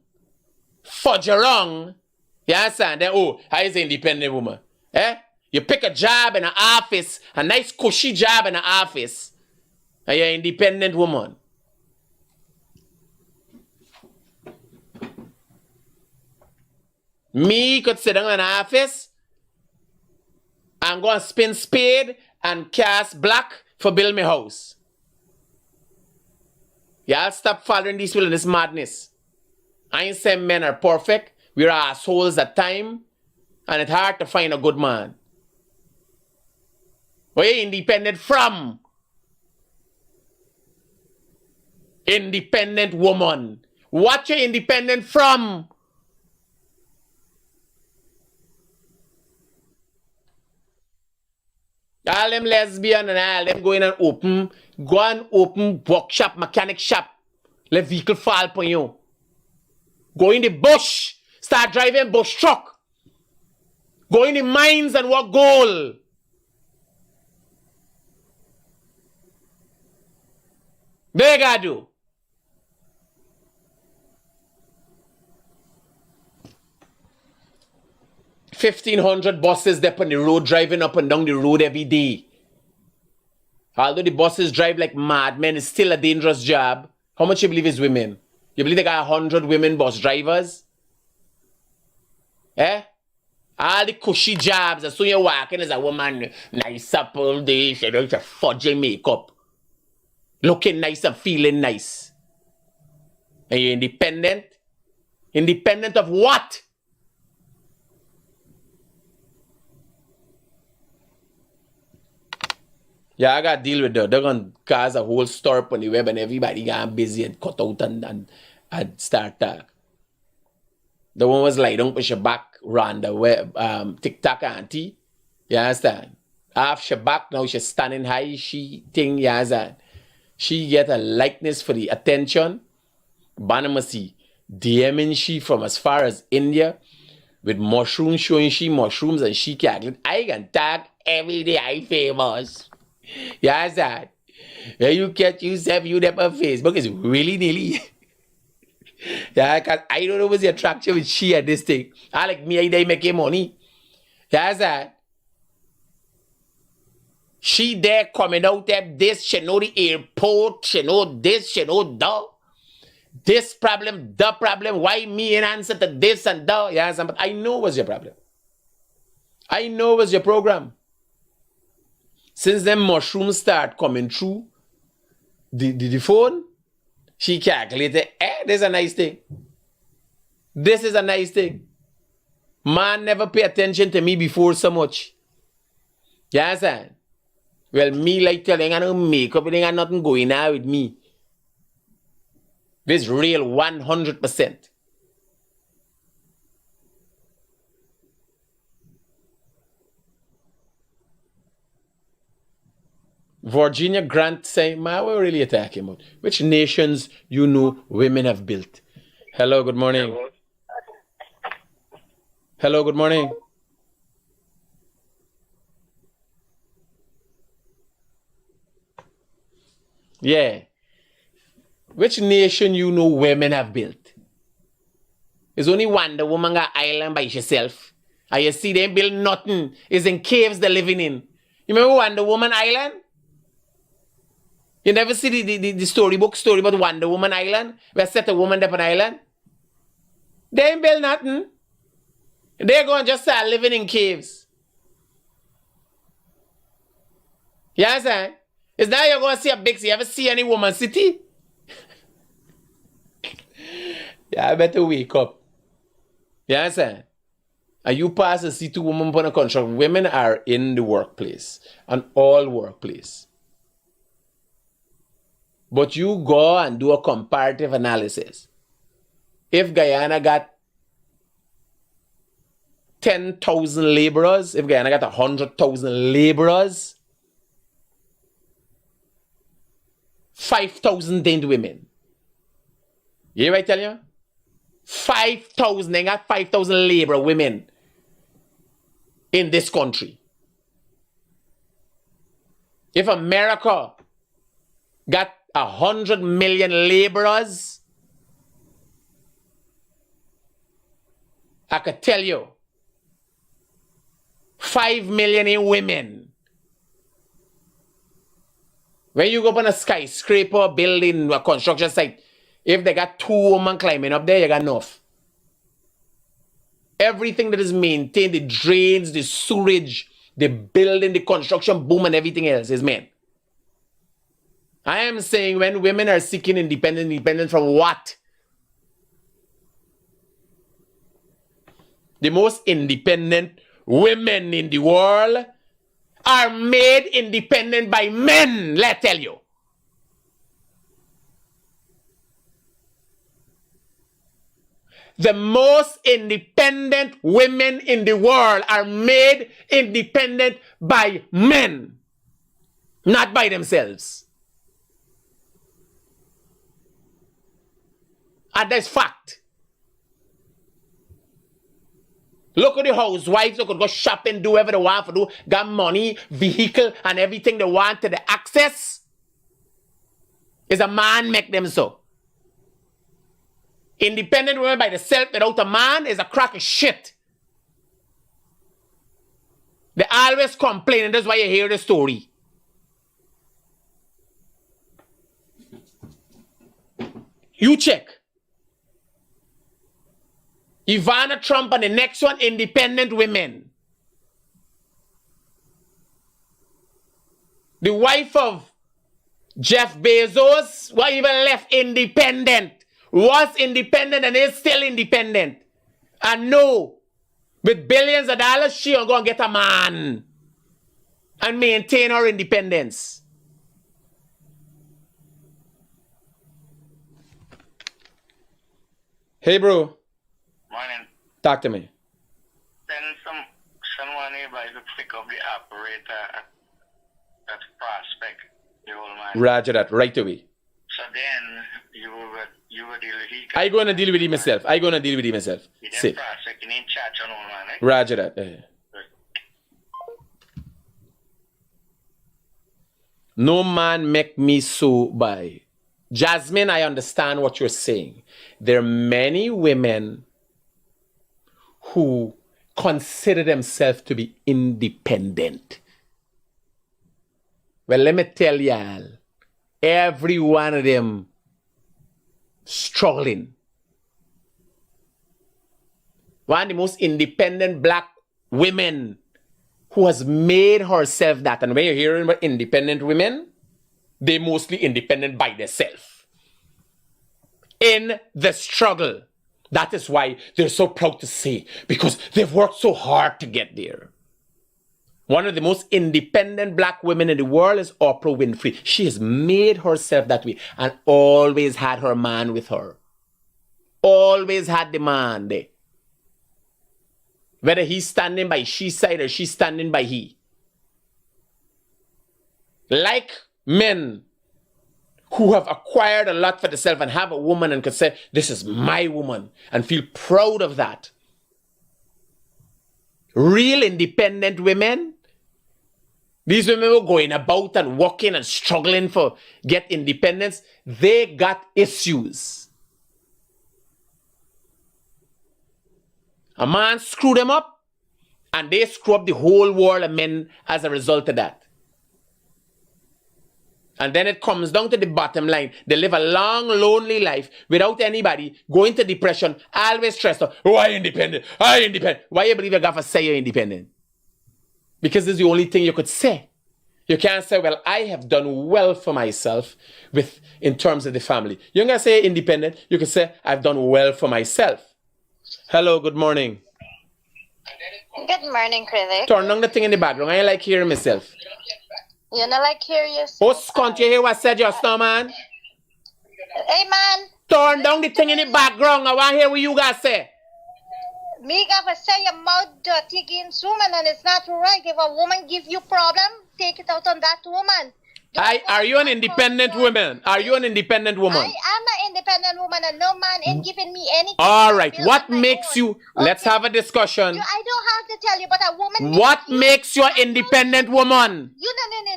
A: fudge wrong. You understand? Then, how is an independent woman? You pick a job in an office, a nice cushy job in an office, and you're an independent woman. Me could sit down in an office and go and spin spade and cast black for build my house. Y'all stop following these people in this madness. I ain't saying men are perfect. We're assholes at time, and it's hard to find a good man. Where you independent from? Independent woman. What you independent from? All them lesbian and all them go and open workshop, mechanic shop. Let vehicle fall upon you. Go in the bush, start driving bush truck. Go in the mines and work gold. They gotta do. $1,500 buses there on the road, driving up and down the road every day. Although the buses drive like madmen, it's still a dangerous job. How much you believe is women? You believe they got 100 women bus drivers? Eh? All the cushy jobs, as soon as you're walking as a woman, nice up all day, she does your fudging makeup. Looking nice and feeling nice. And you're independent? Independent of what? Yeah, I gotta deal with that. They're gonna cause a whole stir up on the web and everybody got busy and cut out and start talk. The one was like, don't push your back round the web, TikTok auntie. You understand? Half she back, now she's standing high, she thing, you understand? She get a likeness for the attention. Banamasi DMing she from as far as India with mushrooms, showing she mushrooms and she calculate. I can tag every day I famous. You understand? When you catch yourself, you up on Facebook, it's really nearly. Yeah, I don't know what's the attraction with she at this thing. I like me, they making money. You understand? She there coming out there, this, she know the airport, she know this, she know that. This problem, the problem, why me in answer to this and that. You understand? But I know what's your problem. I know what's your program. Since them mushrooms start coming through the phone, she calculated, this is a nice thing. This is a nice thing. Man never pay attention to me before so much. You understand? Well, me like telling I don't makeup, it ain't nothing going on with me. This real 100%. Virginia Grant saying, man, what are we really attacking about? Which nations you know women have built? Hello, good morning. Hello, good morning. Yeah. Which nation you know women have built? There's only one, the woman got island by herself. And you see they build nothing. It's in caves they're living in. You remember Wonder Woman Island? You never see the storybook story about Wonder Woman Island? Where set a woman up on island? They ain't build nothing. They're going to just start living in caves. You understand? Is now you're going to see a big city. You ever see any woman city? Yeah, I better wake up. You understand? And you pass and see two women upon a contract. Women are in the workplace. And all workplace. But you go and do a comparative analysis. If Guyana got 10,000 laborers, if Guyana got 100,000 laborers, 5,000 ain't women. You hear what I tell you? 5,000, they got 5,000 labor women in this country. If America got 100 million laborers, I could tell you 5 million in women. When you go up on a skyscraper building, a construction site, if they got 2 women climbing up there, you got enough. Everything that is maintained, the drains, the sewage, the building, the construction boom, and everything else is men. I am saying when women are seeking independent from what? The most independent women in the world are made independent by men, let's tell you. The most independent women in the world are made independent by men, not by themselves. And that's fact. Look at the housewives who could go shopping, do whatever they want to do, got money, vehicle, and everything they want to the access. Is a man make them so. Independent women by themselves without a man is a crock of shit. They always complain, and that's why you hear the story. You check. Ivana Trump and the next one, independent women. The wife of Jeff Bezos was even left independent. Was independent and is still independent. And no, with billions of dollars, she will go and get a man and maintain her independence. Hey, bro.
D: Morning.
A: Talk to me.
D: Send someone nearby to pick up the operator at Prospect, the old man.
A: Roger that, right away.
D: So then you will deal with him.
A: I gonna deal with him myself.
D: See. Prospect, you need chat on old man, right?
A: Roger that. No man make me so by. Jasmine, I understand what you're saying. There are many women who consider themselves to be independent. Well, let me tell y'all, every one of them struggling. One of the most independent black women who has made herself that. And when you're hearing about independent women, they're mostly independent by themselves. In the struggle. That is why they're so proud to say, because they've worked so hard to get there. One of the most independent black women in the world is Oprah Winfrey. She has made herself that way and always had her man with her. Always had the man there. Whether he's standing by she's side or she's standing by he. Like men who have acquired a lot for themselves and have a woman and can say, this is my woman, and feel proud of that. Real independent women, these women were going about and working and struggling for get independence, they got issues. A man screwed them up, and they screw up the whole world of men as a result of that. And then it comes down to the bottom line. They live a long, lonely life without anybody, go into depression, always stressed out. Oh, I independent. Why you believe you got to say you're independent? Because it's the only thing you could say. You can't say, well, I have done well for myself in terms of the family. You're going to say independent. You can say, I've done well for myself. Hello, good morning.
E: Good morning, Critic.
A: Turn down the thing in the background. I like hearing myself.
E: You know, like curious.
A: Oh, scunt, you hear what I said just now, man?
E: Hey, man.
A: Turn down the thing in the background. I want to hear what you guys say.
E: Me gotta say your mouth dirty against woman, and it's not right. If a woman give you problem, take it out on that woman.
A: Are you an independent woman? Are you an independent woman?
E: I am an independent woman, and no man ain't giving me anything.
A: All right. What makes you... Let's have a discussion.
E: I don't have to tell you, but a woman...
A: What makes you an independent woman?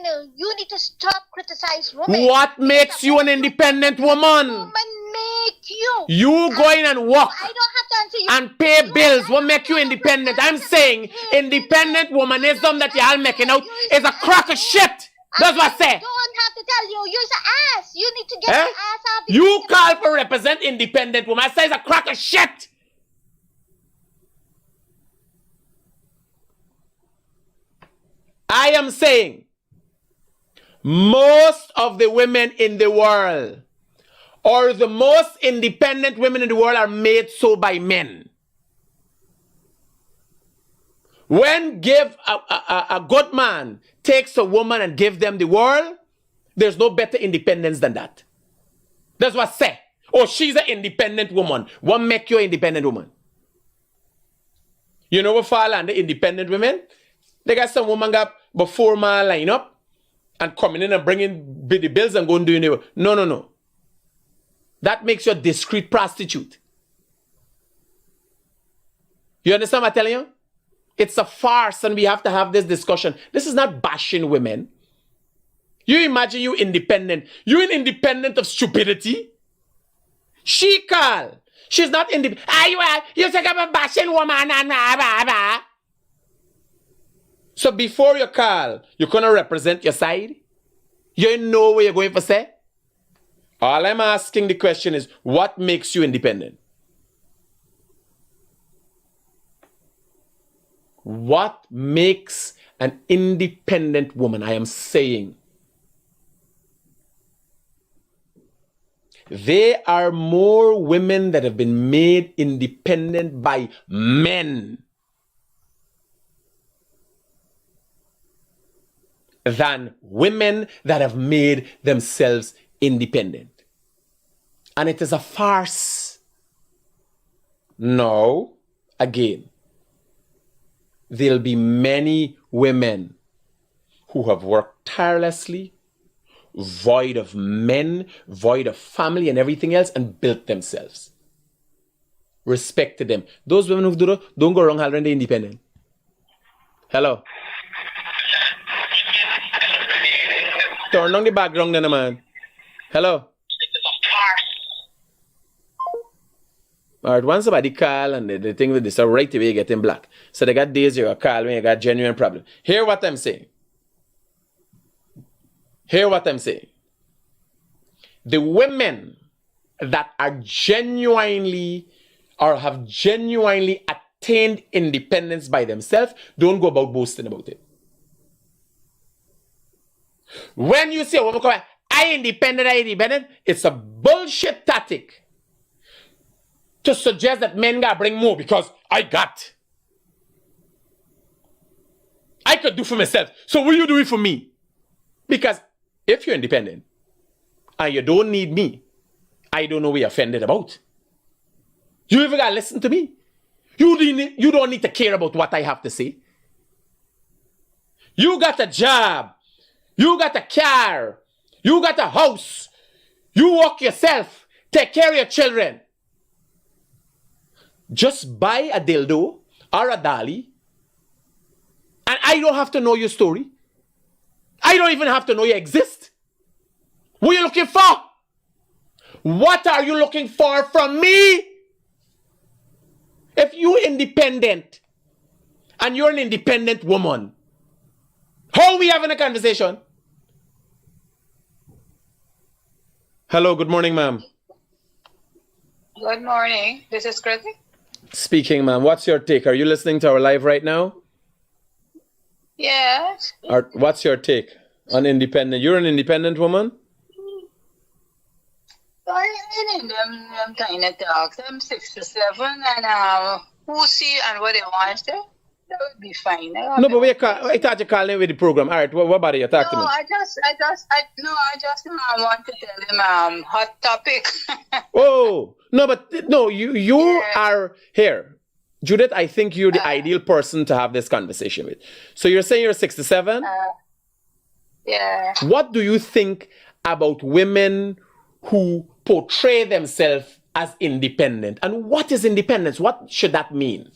E: No. You need to stop criticizing women.
A: What makes you an independent woman?
E: Woman make you.
A: You going and work
E: I don't have to answer you.
A: and pay bills. What make you independent? I'm saying independent womanism that y'all making out is a crock of shit. That's what I say.
E: I don't have to tell you. You're an ass. You need to get your ass out.
A: You call for represent independent woman. I say it's a crock of shit. I am saying most of the women in the world or the most independent women in the world are made so by men. When give a good man takes a woman and give them the world, there's no better independence than that. That's what I say. Oh, she's an independent woman. What make you an independent woman? You know what fall under independent women? They got some woman got before my line up and coming in and bringing the bills and going doing it. No. That makes you a discreet prostitute. You understand what I'm telling you? It's a farce and we have to have this discussion. This is not bashing women. You imagine you independent. You're independent of stupidity. She call. She's not independent. You think I'm a bashing woman. So before you call, you're going to represent your side? You know what you're going to say? All I'm asking the question is, what makes you independent? What makes an independent woman? I am saying. There are more women that have been made independent by men than women that have made themselves independent. And it is a farce. No, again, there'll be many women who have worked tirelessly, void of men, void of family and everything else, and built themselves. Respect to them. Those women who do that, don't go wrong hollering they're independent. Hello. Turn on the background then, man. Hello. All right, once somebody call and the thing with this, so right away you get in black. So they got days you call when you got genuine problem. Hear what I'm saying. Hear what I'm saying. The women that are genuinely or have genuinely attained independence by themselves don't go about boasting about it. When you say, oh, I independent, it's a bullshit tactic to suggest that men gotta bring more because I could do for myself. So will you do it for me? Because if you're independent and you don't need me, I don't know what you're offended about. You even gotta listen to me. You don't need to care about what I have to say. You got a job. You got a car. You got a house. You walk yourself. Take care of your children. Just buy a dildo or a dolly and I don't have to know your story. I don't even have to know you exist. What are you looking for? What are you looking for from me? If you're independent and you're an independent woman, how are we having a conversation? Hello, good morning, ma'am.
F: Good morning. This is Critic.
A: Speaking, ma'am. What's your take? Are you listening to our live right now?
F: Yes.
A: Or what's your take on independent? You're an independent woman?
F: I'm kind of talks. I'm 67 and who see and what they want to, that would be fine.
A: No, but I thought you calling with the program. All right, what about it? You talk to me.
F: I just want to tell him hot topic.
A: Oh, no, but no, you are here. Judith, I think you're the ideal person to have this conversation with. So you're saying you're 67?
F: Yeah.
A: What do you think about women who portray themselves as independent? And what is independence? What should that mean?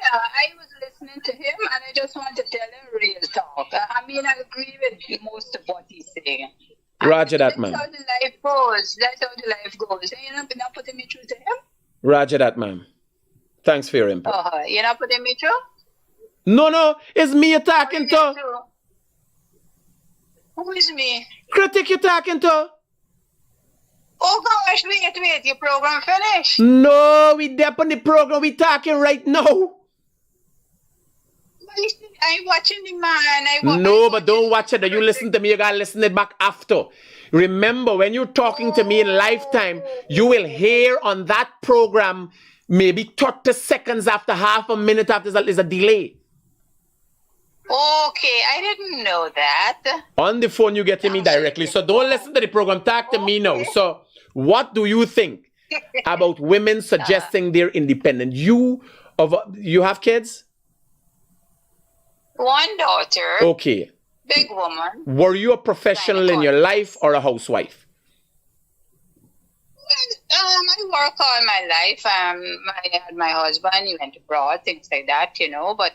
F: Yeah, I was listening to him and I just want to tell him real talk. I mean, I agree with most of what he's saying.
A: Roger that, man.
F: That's how the life goes. That's how the life goes. And you're not putting me through to him?
A: Roger that, ma'am. Thanks for your input.
F: You're not putting me through?
A: No, it's me you're talking to.
F: Who is me?
A: Critic you're talking to.
F: Oh gosh, wait, your program finished?
A: No, we dep on the program. We talking right now.
F: I'm watching the man.
A: No, but don't watch it. You listen to me. You gotta listen it back after. Remember, when you're talking to me in lifetime, you will hear on that program maybe 30 seconds after, half a minute after there's a delay.
F: Okay, I didn't know that.
A: On the phone, you get to me directly. So don't listen to the program. Talk to me now. So What do you think about women suggesting they're independent? You have kids?
F: One daughter,
A: Okay.
F: big woman.
A: Were you a professional in your life or a housewife?
F: I work all my life. I had my husband, he went abroad, things like that, but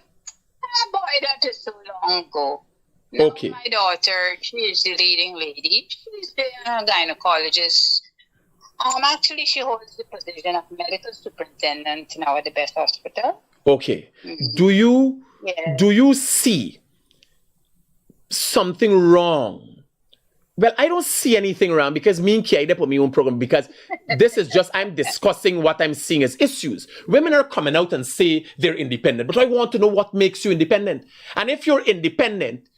F: boy, that is so long ago. Now,
A: Okay.
F: my daughter, she is the leading lady. She's the gynecologist. Actually, she holds the position of medical superintendent now at the best hospital.
A: Okay.
F: Mm-hmm.
A: Do you see something wrong? Well, I don't see anything wrong because me and Kiaida put my own program because this is just, I'm discussing what I'm seeing as issues. Women are coming out and say they're independent, but I want to know what makes you independent. And if you're independent,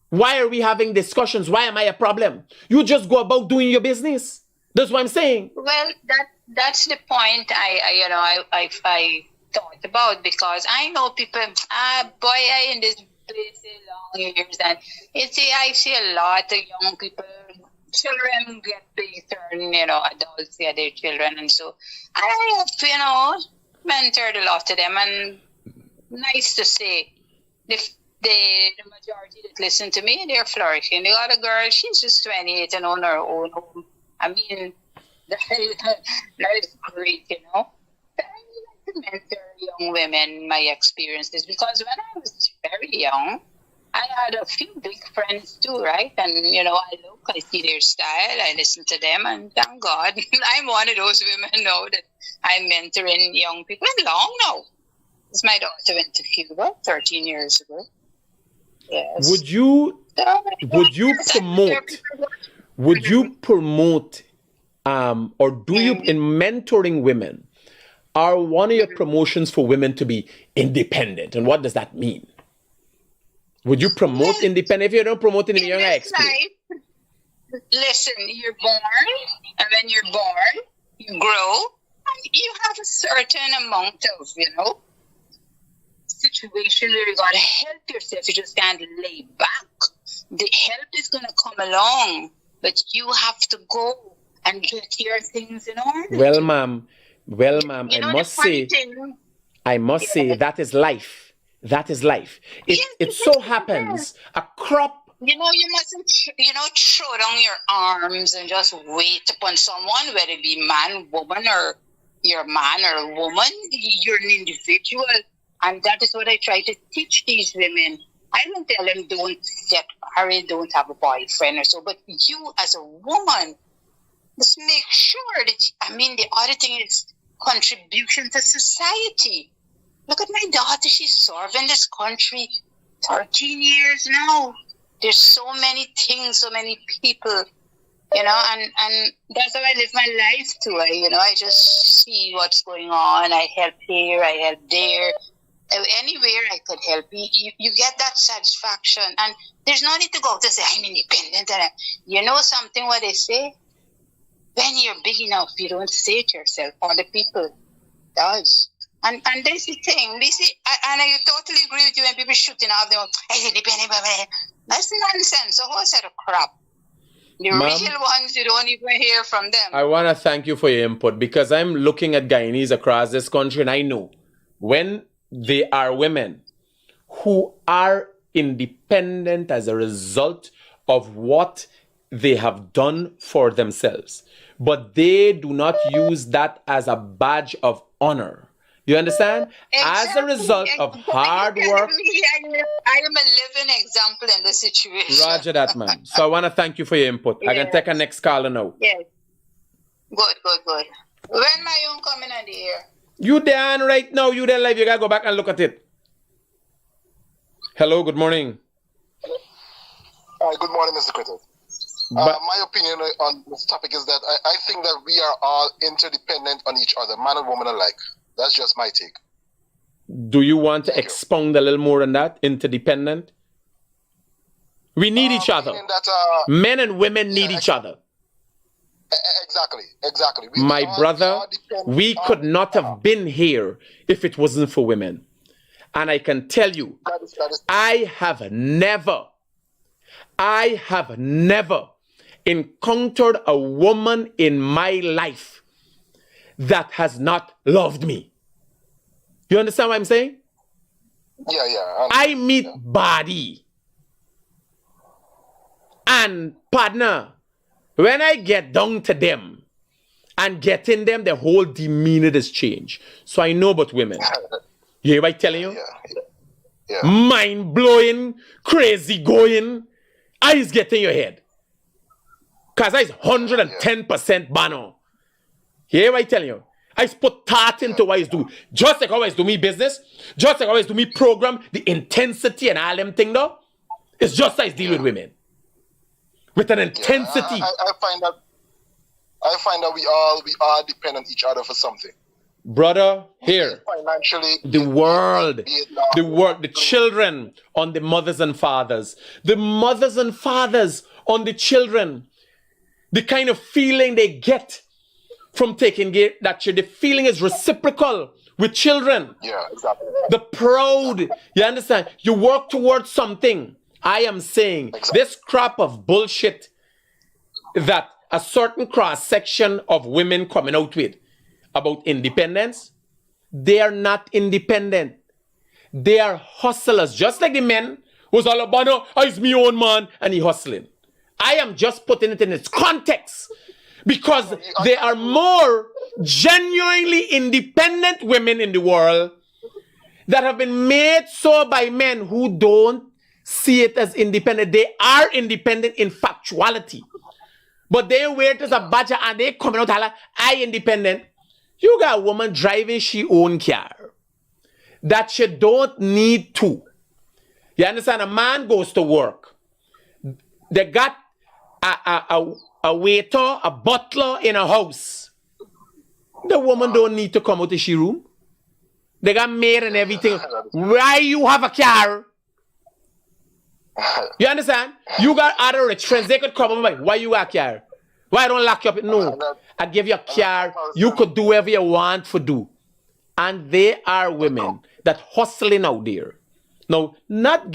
A: why are we having discussions? Why am I a problem? You just go about doing your business. That's what I'm saying.
F: Well, that's the point I thought about, because I know people, I in this place a long years, and I see a lot of young people, children get big, turn, adults, yeah, their children, and so I have, mentored a lot of them, and nice to say, the majority that listen to me, they're flourishing. The other girl, she's just 28 and on her own home. I mean, that is great, I like to mentor young women, my experiences, because when I was very young, I had a few big friends too, right? And, I see their style, I listen to them, and thank God, I'm one of those women now that I'm mentoring young people. Long now. Because my daughter went to Cuba 13 years ago. Yes.
A: Would you promote or do you, in mentoring women, are one of your promotions for women to be independent? And what does that mean? Would you promote independent? If you don't promote it in your young
F: listen, you're born, and when you're born, you grow, and you have a certain amount of, situation where you gotta help yourself. You just can't lay back. The help is gonna come along, but you have to go and get your things in order.
A: Well, ma'am, I must say that is life. That is life. It so happens a crop.
F: You mustn't, throw down your arms and just wait upon someone, whether it be man, woman, or you're a man or a woman. You're an individual. And that is what I try to teach these women. I don't tell them don't get married, don't have a boyfriend or so, but you as a woman, just make sure that, the other thing is contribution to society. Look at my daughter, she's serving this country 13 years now. There's so many things, so many people, and that's how I live my life too. I just see what's going on. I help here, I help there. Anywhere I could help, you get that satisfaction, and there's no need to go to say I'm independent. And something what they say, when you're big enough, you don't say it yourself. Other people does, and that's the thing. I totally agree with you when people shooting out them. I'm independent, that's nonsense. A whole set of crap. The real ones, you don't even hear from them.
A: I want to thank you for your input, because I'm looking at Guyanese across this country, and I know when they are women who are independent as a result of what they have done for themselves, but they do not use that as a badge of honor. You understand? Exactly. As a result of hard work.
F: I am a living example in this situation.
A: Roger that, man. So I want to thank you for your input. Yes. I can take a next caller now.
F: Yes. Good. When my own coming on the air?
A: You there right now, you there live, you gotta go back and look at it. Hello, good morning.
G: Good morning, Mr. Critic. My opinion on this topic is that I think that we are all interdependent on each other, man and woman alike. That's just my take.
A: Do you want to expound a little more on that? Interdependent? We need each other. Men and women need each other.
G: Exactly.
A: My brother, we could not have been here if it wasn't for women. And I can tell you, I have never encountered a woman in my life that has not loved me. You understand what I'm saying?
G: Yeah.
A: I meet body. And partner, when I get down to them and get in them, the whole demeanor has changed. So I know about women. You hear what I'm telling you?
G: Yeah.
A: Mind blowing, crazy going. Eyes get in your head. Because I is 110% banner. You hear what I'm telling you? I put thought into what I do. Just like always do me business, just like always do me program, the intensity and all them thing though, it's just like deal with women. With an intensity.
G: I find that we all depend on each other for something.
A: Brother, here,
G: financially,
A: the world, the children on the mothers and fathers, the mothers and fathers on the children, the kind of feeling they get from taking that the feeling is reciprocal with children.
G: Yeah, exactly.
A: The proud, you understand? You work towards something. I am saying this crop of bullshit that a certain cross section of women coming out with about independence, they are not independent. They are hustlers, just like the men who's all about, no, it's me own man, and he hustling. I am just putting it in its context because there are more genuinely independent women in the world that have been made so by men who don't see it as independent. They are independent in factuality. But they wear it as a badge and they coming out like, I independent. You got a woman driving she own car that she don't need to. You understand? A man goes to work. They got a waiter, a butler in a house. The woman don't need to come out of she room. They got maid and everything. Why you have a car? You understand? You got other rich friends. They could come over. Like, why you got a car? Why don't lock you up? No. I give you a car. You could do whatever you want to do. And they are women that hustling out there. Now, not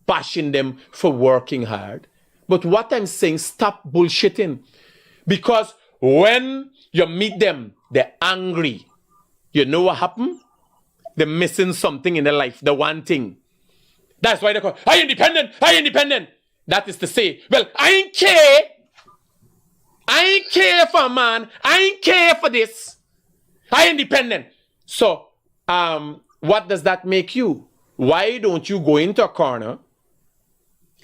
A: bashing them for working hard. But what I'm saying, stop bullshitting. Because when you meet them, they're angry. You know what happened? They're missing something in their life. The one thing. That's why they call, I independent. That is to say, well, I ain't care. I ain't care for a man. I ain't care for this. I independent. So, what does that make you? Why don't you go into a corner,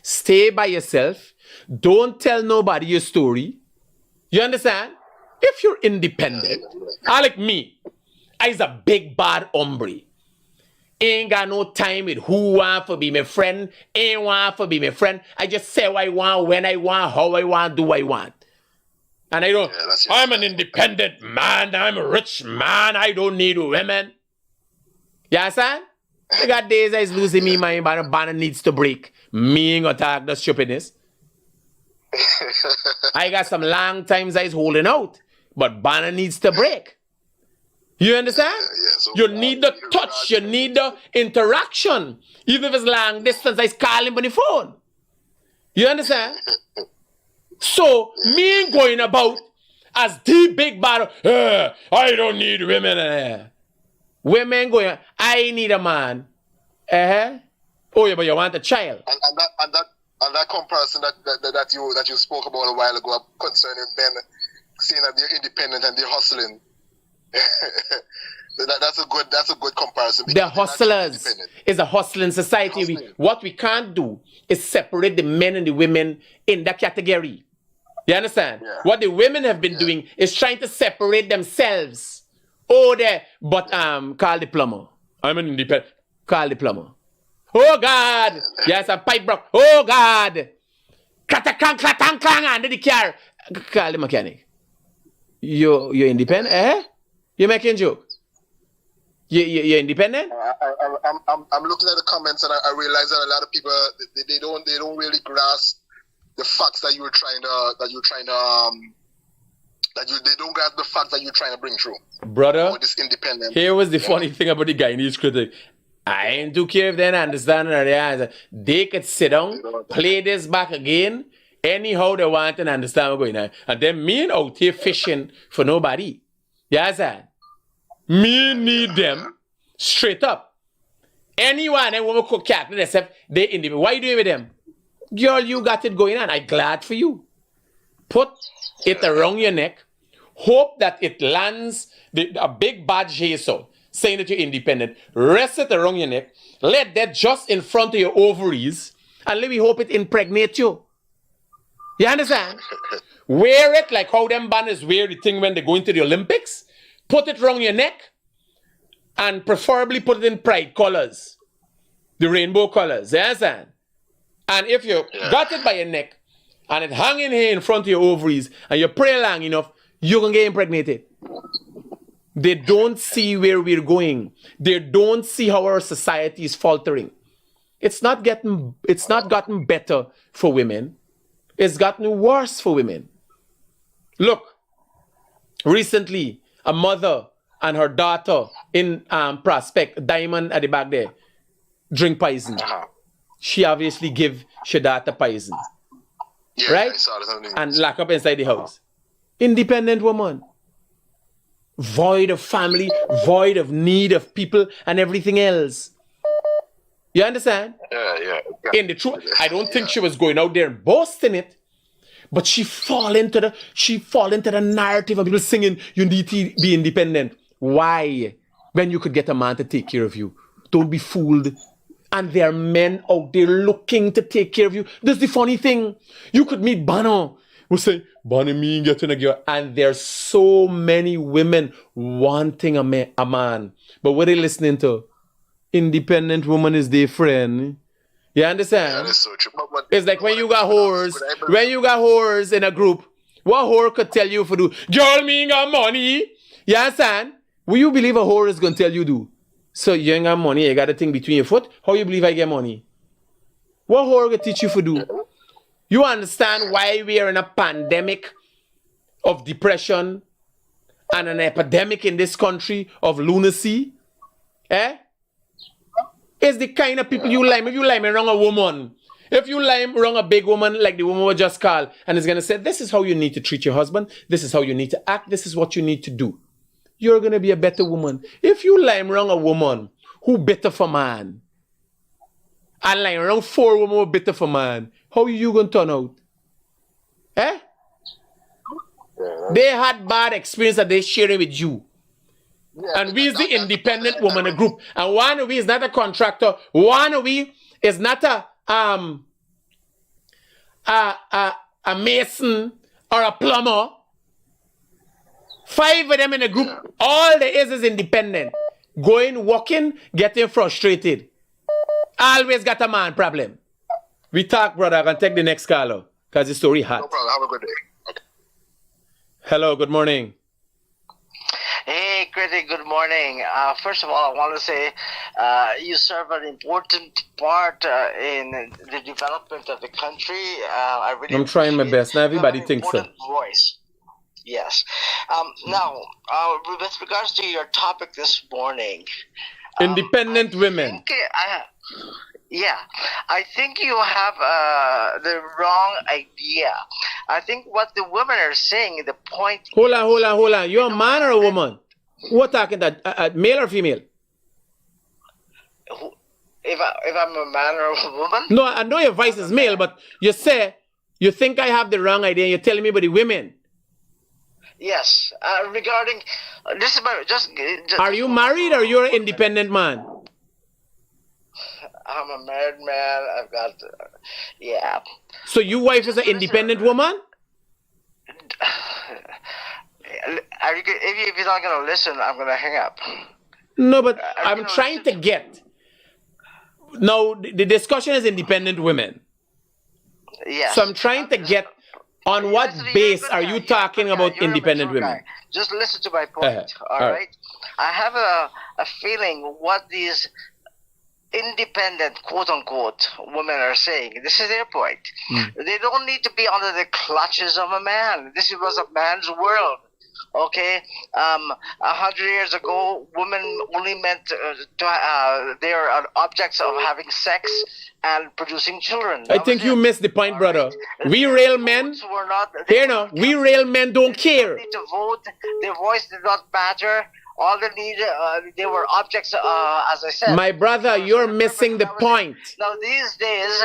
A: stay by yourself, don't tell nobody your story? You understand? If you're independent, like me, I's a big bad hombre. Ain't got no time with who want to be my friend, ain't want to be my friend. I just say what I want, when I want, how I want, do what I want. And I don't, I'm an independent man, I'm a rich man, I don't need women. You understand? I got days I was losing me mind, but a banner needs to break. Me ain't gonna talk the stupidness. I got some long times I was holding out, but banner needs to break. You understand?
G: So
A: you need the touch, you need the interaction. Even if it's long distance, I call him on the phone. You understand? So, me ain't going about as the big bad, I don't need women. Women going, I need a man. Oh, yeah, but you want a child.
G: And that comparison that you spoke about a while ago concerning men saying that they're independent and they're hustling. that's a good comparison.
A: The hustlers is a hustling society. What we can't do is separate the men and the women in that category. You understand? Yeah. What the women have been doing is trying to separate themselves. Oh, there, but call the plumber. I'm an independent. Call the plumber. Oh God! Yes, a pipe broke. Oh God! Clatang clatang clang under the car. Call the mechanic. You're independent, You're making joke. You're independent?
G: I'm looking at the comments and I realize that a lot of people they don't really grasp the facts that they don't grasp the facts that you're trying to bring through.
A: Brother,
G: this independent.
A: Here was the funny thing about the Guyanese critic. I ain't too care if they understand or they could sit down, play this back again, anyhow they want and understand what's going on. And then me and out here fishing for nobody. You understand? Me need them straight up. Anyone that want to cook cat, they independent. Why you doing with them? Girl, you got it going on. I'm glad for you. Put it around your neck. Hope that it lands a big badge here so saying that you're independent. Rest it around your neck. Let that just in front of your ovaries. And let me hope it impregnate you. You understand? Wear it like how them banners wear the thing when they go into the Olympics. Put it around your neck. And preferably put it in pride colors. The rainbow colors. You understand? And if you got it by your neck and it hanging here in front of your ovaries and you pray long enough, you're going to get impregnated. They don't see where we're going. They don't see how our society is faltering. It's not gotten better for women. It's gotten worse for women. Look, recently, a mother and her daughter in Prospect, Diamond at the back there, drink poison. She obviously give her daughter poison. Yeah, right? I saw that. And lock up inside the house. Independent woman. Void of family, void of need of people and everything else. You understand? Yeah. In the truth, I don't think she was going out there and boasting it, but she fall into the narrative of people singing, you need to be independent. Why? When you could get a man to take care of you. Don't be fooled. And there are men out there looking to take care of you. That's the funny thing. You could meet Bono. We'll say, Bono me getting a girl. And there's so many women wanting a man. But what are they listening to? Independent woman is their friend. You understand? Yeah, that's so true. But it's like when you got whores. When you got whores in a group, what whore could tell you for do? Girl, me ain't got money. You understand? Will you believe a whore is going to tell you do? So you ain't got money, you got a thing between your foot. How you believe I get money? What whore will teach you for do? You understand why we are in a pandemic of depression and an epidemic in this country of lunacy? It's the kind of people you lime. If you lime around a woman, if you lime around a big woman like the woman we just called, and is going to say, this is how you need to treat your husband, this is how you need to act, this is what you need to do. You're going to be a better woman. If you lime around a woman who better for man, and lime around 4 women who better for man, how are you going to turn out? They had bad experience that they sharing with you. And we is the independent woman in group. And one of we is not a contractor. One of we is not a mason or a plumber. 5 of them in a group. All there is independent. Going, walking, getting frustrated. Always got a man problem. We talk, brother. I can take the next caller. Because the story hot.
G: No problem. Have a good day. Okay.
A: Hello, good morning.
H: Hey, Critic, good morning. First of all, I want to say you serve an important part in the development of the country.
A: I'm trying my best. Now everybody thinks so.
H: Voice. Yes. Now, with regards to your topic this morning,
A: independent women.
H: I think you have the wrong idea. I think what the women are saying, the point.
A: Hold on. You're a man or a woman? Who are talking that? Male or female?
H: If I'm a man or a woman?
A: No, I know your voice is male, but you say you think I have the wrong idea. You're telling me about the women.
H: Yes. Regarding this is just.
A: Are you married or you're an independent man?
H: I'm a married man. I've got,
A: So your wife is an independent woman?
H: If you're not going to listen, I'm going to hang up.
A: No, but I'm trying to get. Now, the discussion is independent women.
H: Yes.
A: So I'm trying to get on what base are you talking about independent women?
H: Just listen to my point, all right? I have a feeling what these independent, quote-unquote, women are saying. This is their point. They don't need to be under the clutches of a man. This was a man's world. Okay, 100 years ago, women only meant they are objects of having sex and producing children.
A: I think you missed the point, brother. We real men, here now, we real men don't care.
H: They didn't need to vote. Their voice did not matter. All they needed, they were objects, as I said.
A: My brother, you're missing the point.
H: Now, these days,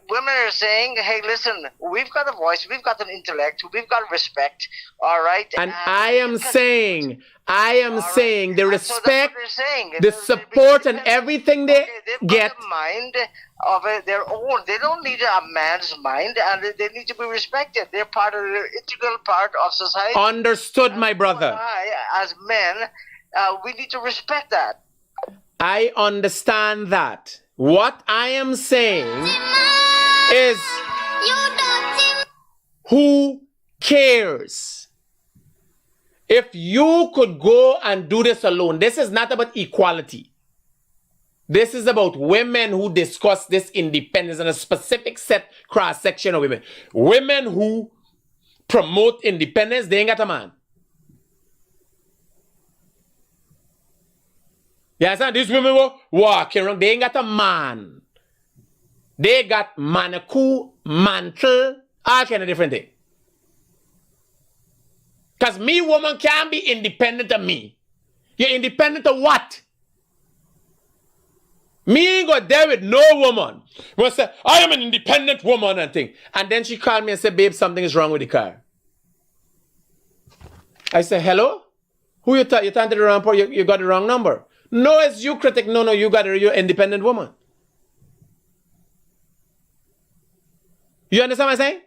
H: women are saying, hey, listen, we've got a voice, we've got an intellect, we've got respect, all right?
A: And I am saying the respect, the support, and everything they get.
H: A mind of their own. They don't need a man's mind, and they need to be respected. They're integral part of society.
A: Understood, my brother.
H: As men, we need to respect that.
A: I understand that. What I am saying is, who cares? If you could go and do this alone, this is not about equality. This is about women who discuss this independence and a specific cross-section of women. Women who promote independence, they ain't got a man. You understand? These women were walking around, they ain't got a man. They got manaku, mantle, all kind of different things. Because me, woman, can't be independent of me. You're independent of what? Me ain't got there with no woman. Will say, I am an independent woman and thing. And then she called me and said, babe, something is wrong with the car. I said, hello? Who you talking to the wrong person? You got the wrong number. No, it's you, Critic. No, you're an independent woman. You understand what I'm saying?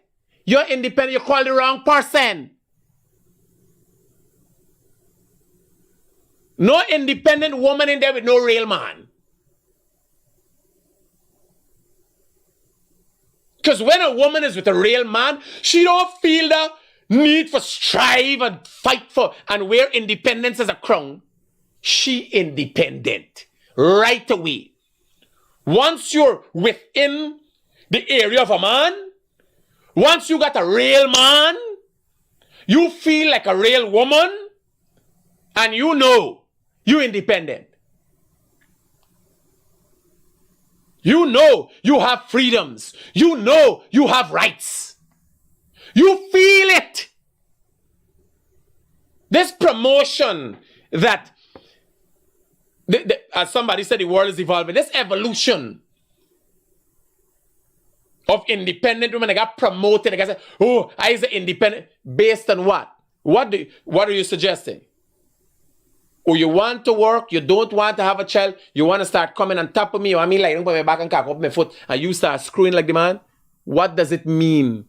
A: You're independent. You call the wrong person. No independent woman in there with no real man. Because when a woman is with a real man, she don't feel the need for strive and fight for and wear independence as a crown. She independent right away. Once you're within the area of a man, once you got a real man, you feel like a real woman, and you know you're independent. You know you have freedoms. You know you have rights. You feel it. This promotion that, as somebody said, the world is evolving. This evolution of independent women that got promoted. Like I said, oh, I is independent. Based on what? What are you suggesting? Or you want to work, you don't want to have a child, you want to start coming on top of me, or I mean like, put my back and cock up my foot, and you start screwing like the man? What does it mean?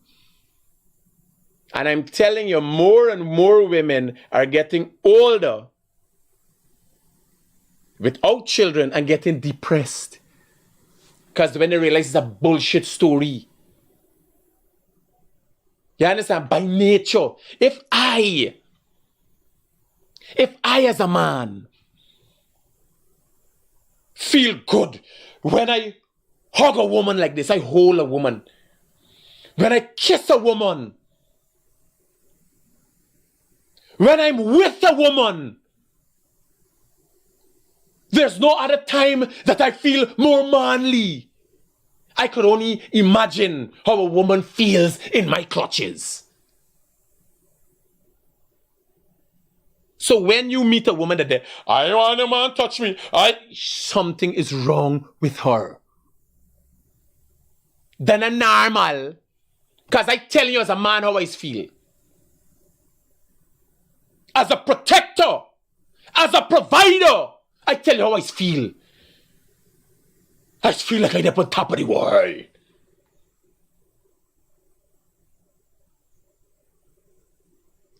A: And I'm telling you, more and more women are getting older without children and getting depressed. Because when they realize it's a bullshit story. You understand? By nature, if I as a man feel good when I hug a woman like this, I hold a woman, when I kiss a woman, when I'm with a woman, there's no other time that I feel more manly. I could only imagine how a woman feels in my clutches. So when you meet a woman that I don't want a man touch me, something is wrong with her. Then a normal. Because I tell you as a man how I feel. As a protector, as a provider, I tell you how I feel. I feel like I'm up on top of the world.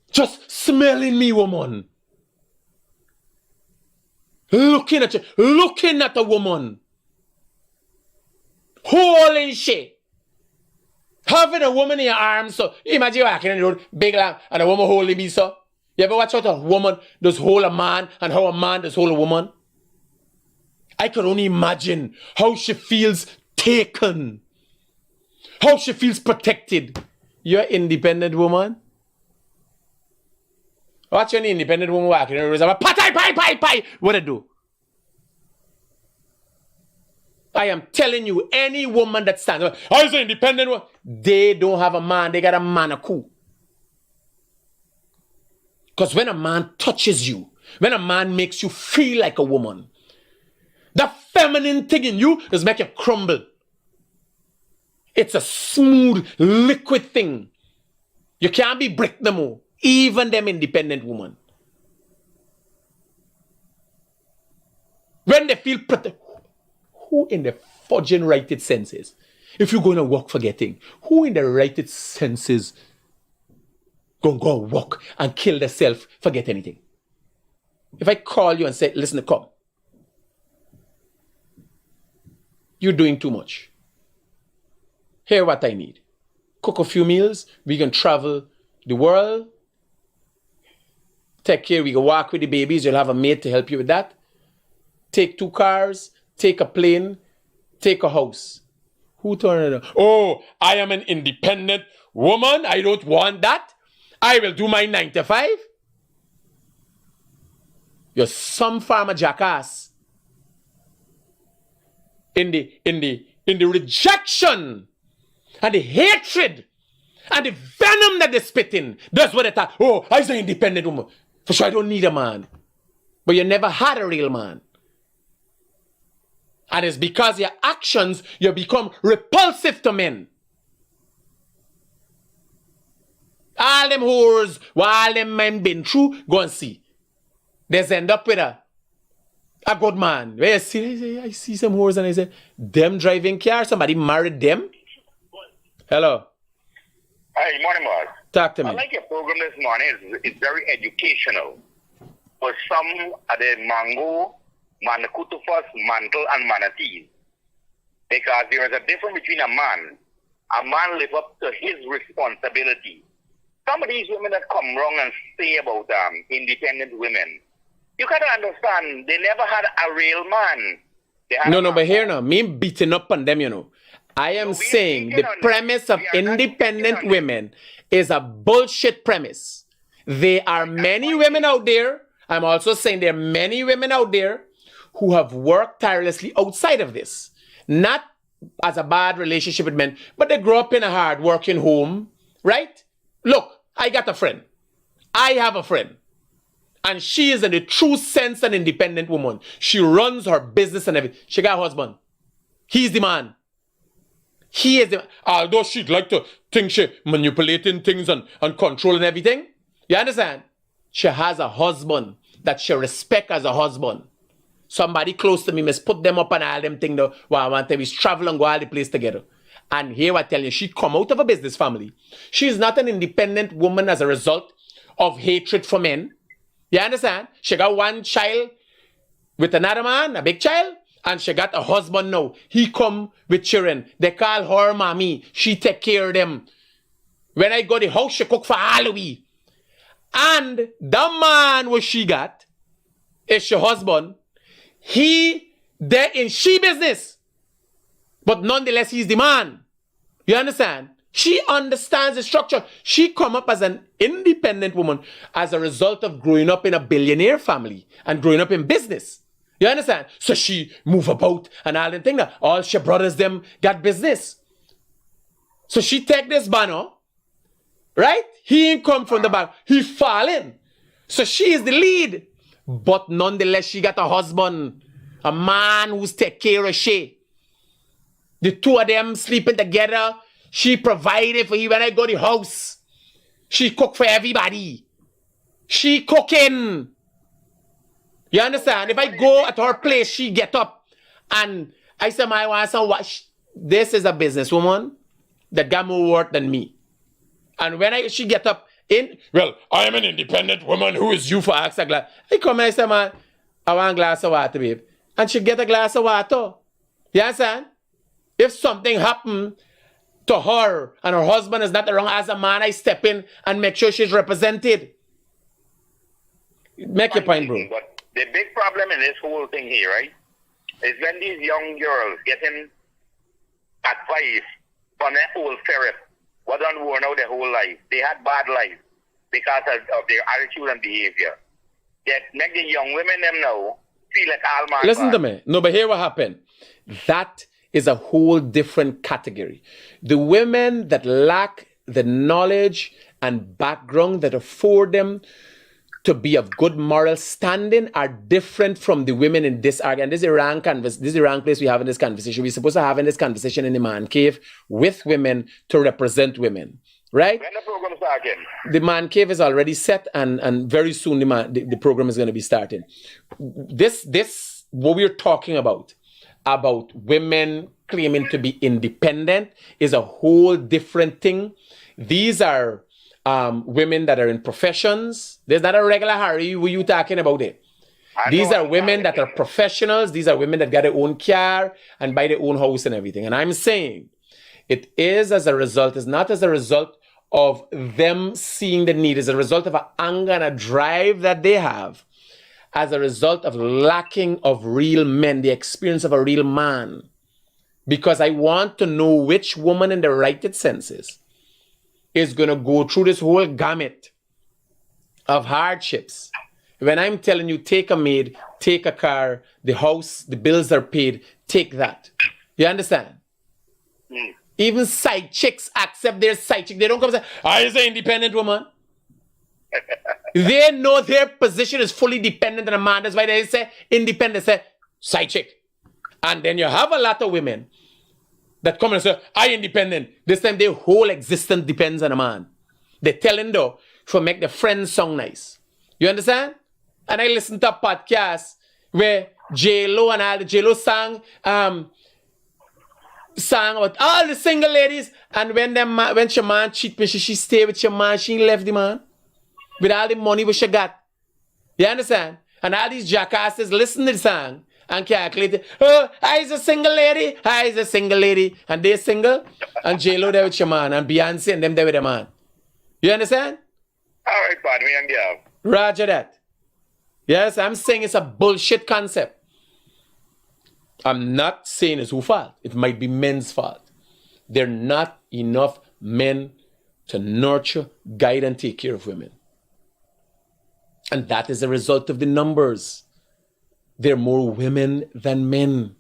A: Just smelling me, woman. Looking at you, looking at a woman. Holy shit. Having a woman in your arms, so imagine you walking in the road, big lamb, and a woman holding me, so. You ever watch how a woman does hold a man and how a man does hold a woman? I can only imagine how she feels taken. How she feels protected. You're an independent woman. Watch an independent woman walking in the road. Pie. What I do? I am telling you, any woman that stands up, I was an independent woman. They don't have a man. They got a man a coup. Because when a man touches you, when a man makes you feel like a woman, the feminine thing in you is make you crumble. It's a smooth, liquid thing. You can't be brick no more. Even them independent women. When they feel protected, who in the fudging righted senses, if you're going to work for getting, who in the righted senses going to go walk and kill themselves for get anything? If I call you and say, listen, come, you're doing too much. Here what I need. Cook a few meals. We can travel the world. Take care. We can walk with the babies. You'll have a maid to help you with that. Take 2 cars. Take a plane. Take a house. Who turned it on? Oh, I am an independent woman. I don't want that. I will do my 9 to 5. You're some farmer jackass. In the rejection and the hatred and the venom that they spit in. That's what they thought. Oh, I'm an independent woman. For sure, I don't need a man. But you never had a real man. And it's because your actions, you become repulsive to men. All them whores, while them men been through, go and see. They end up with a good man. Where I see some whores and I say, them driving car, somebody married them. Hello.
D: Hi, morning, Mark.
A: Talk to me.
D: I like your program this morning. It's very educational. For some of the mango, manakutufas, mantle, and manatees. Because there is a difference between a man. A man live up to his responsibility. Some of these women that come wrong and say about independent women, you gotta understand, they never had a real man.
A: No, but here now, me beating up on them, you know. I am saying the premise of independent women is a bullshit premise. There are many women out there. I'm also saying there are many women out there who have worked tirelessly outside of this. Not as a bad relationship with men, but they grew up in a hard working home, right? Look, I got a friend. I have a friend. And she is in the true sense an independent woman. She runs her business and everything. She got a husband. He's the man. He is the, although she'd like to think she manipulating things and controlling everything. You understand? She has a husband that she respects as a husband. Somebody close to me must put them up and all them things that I want to travel and go all the place together. And here I tell you, she come out of a business family. She is not an independent woman as a result of hatred for men. You understand? She got one child with another man, a big child, and she got a husband now. He come with children. They call her mommy. She take care of them. When I go to the house, she cook for all of we. And the man what she got is her husband. He there in she business. But nonetheless, he's the man. You understand? She understands the structure. She come up as an independent woman as a result of growing up in a billionaire family and growing up in business. You understand? So she move about and all the thing that all she brothers them got business. So she take this banner, right? He ain't come from the back. He falling. So she is the lead. But nonetheless, she got a husband, a man who's take care of she. The two of them sleeping together. She provided for you when I go to the house. She cook for everybody. She cooking. You understand? If I go at her place, she get up. And I say, my wife, this is a businesswoman that got more work than me. And when she get up in, well, I am an independent woman. Who is you for ask a glass? I come and I say, man, I want a glass of water, babe. And she get a glass of water. You understand? If something happen to her and her husband is not around, as a man, I step in and make sure she's represented. Make your point, bro.
D: But the big problem in this whole thing here, right, is when these young girls getting advice from their old sheriff, what done worn out their whole life. They had bad life.
C: because of their attitude and behavior. That make the young women them now feel like all man.
A: Listen to me. No, but here what happened. That is a whole different category. The women that lack the knowledge and background that afford them to be of good moral standing are different from the women in this argument. This is the wrong place we have in this conversation. We're supposed to have in this conversation in the man cave with women to represent women. Right?
C: When the program starting?
A: The man cave is already set, and very soon the program is going to be starting. This what we're talking about women claiming to be independent is a whole different thing. These are women that are in professions. There's not a regular Harry who you talking about it. These are women that are professionals. These are women that got their own car and buy their own house and everything. And I'm saying it is as a result, it's not as a result of them seeing the need, it's a result of an anger and a drive that they have as a result of lacking of real men, the experience of a real man. Because I want to know which woman in the righted senses is going to go through this whole gamut of hardships. When I'm telling you, take a maid, take a car, the house, the bills are paid, take that. You understand?
C: Mm.
A: Even side chicks accept their side chick. They don't come and say, I is an independent woman. They know their position is fully dependent on a man. That's why they say independent, say side chick. And then you have a lot of women that come and say, I independent. This time their whole existence depends on a man. They're telling though, for make the friends sound nice. You understand? And I listen to a podcast where J-Lo and all the J-Lo sang about all the single ladies, and when your man cheat me, she stay with your man, she left the man with all the money which she got. You understand? And all these jackasses listen to the song and calculate it. Oh, I's a single lady, I's a single lady. And they single, and J-Lo there with your man, and Beyonce and them there with the man. You understand?
C: All right, pardon me, and yeah.
A: Roger that. Yes, I'm saying it's a bullshit concept. I'm not saying it's whose fault. It might be men's fault. There are not enough men to nurture, guide, and take care of women. And that is a result of the numbers. There are more women than men.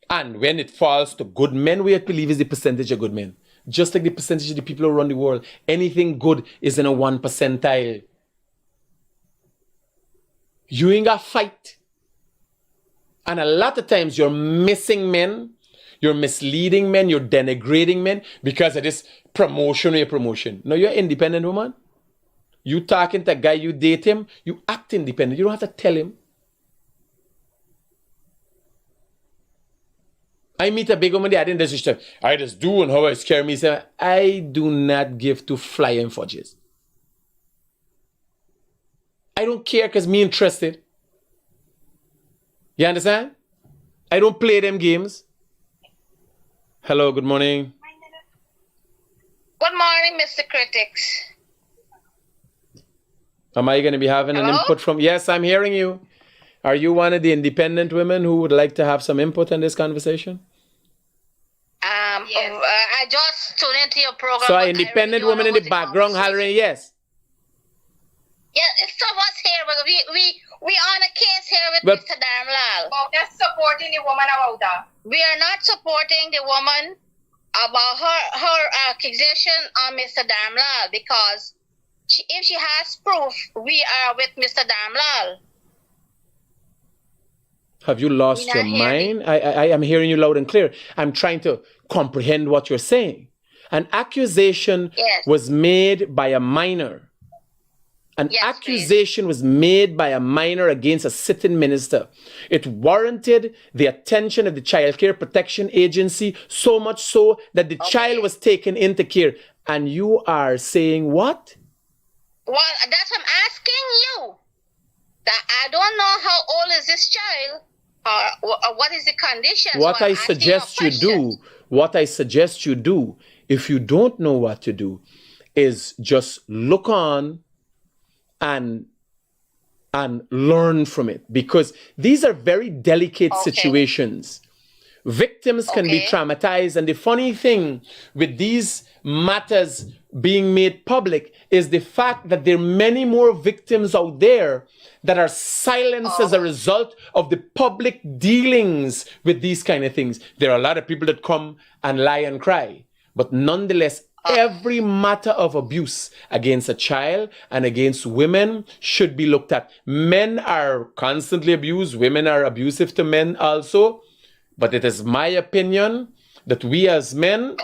A: And when it falls to good men, we believe is the percentage of good men. Just like the percentage of the people around the world. Anything good is in a 1 percentile. You ain't got to fight. And a lot of times you're missing men, you're misleading men, you're denigrating men because of this promotion or your promotion. No, you're an independent woman. You talking to a guy, you date him, you act independent. You don't have to tell him. I meet a big woman there, I didn't just I just do and how I scare me. So I do not give to flying fudges. I don't care because me interested. You understand? I don't play them games. Hello, good morning.
E: Good morning, Mr. Critics.
A: Am I going to be having
E: Hello?
A: an input from... Yes, I'm hearing you. Are you one of the independent women who would like to have some input in this conversation?
E: Yes. I just tuned into your program.
A: So an independent woman in the background hollering yes.
E: Yeah, it's some of us here, but we on a case here with
A: But-
E: Mr. Darmlal.
I: Oh, they're supporting the woman about that.
E: We are not supporting the woman about her accusation on Mr. Darmlal because if she has proof, we are with Mr. Darmlal.
A: Have you lost
E: You're
A: your
E: not hearing
A: mind? I am hearing you loud and clear. I'm trying to comprehend what you're saying. An accusation
E: Yes.
A: was made by a minor. An
E: Yes,
A: accusation was made by a minor against a sitting minister. It warranted the attention of the Child Care Protection Agency, so much so that the child was taken into care. And you are saying what?
E: Well, that's what I'm asking you. That I don't know how old is this child or what is the condition.
A: What
E: so
A: I
E: I'm asking
A: suggest you do, if you don't know what to do, is just look on and learn from it, because these are very delicate situations Victims can be
E: Okay.
A: traumatized. And the funny thing with these matters being made public is the fact that there are many more victims out there that are silenced as a result of the public dealings with these kind of things. There are a lot of people that come and lie and cry. But nonetheless, every matter of abuse against a child and against women should be looked at. Men are constantly abused. Women are abusive to men also. But it is my opinion that we as men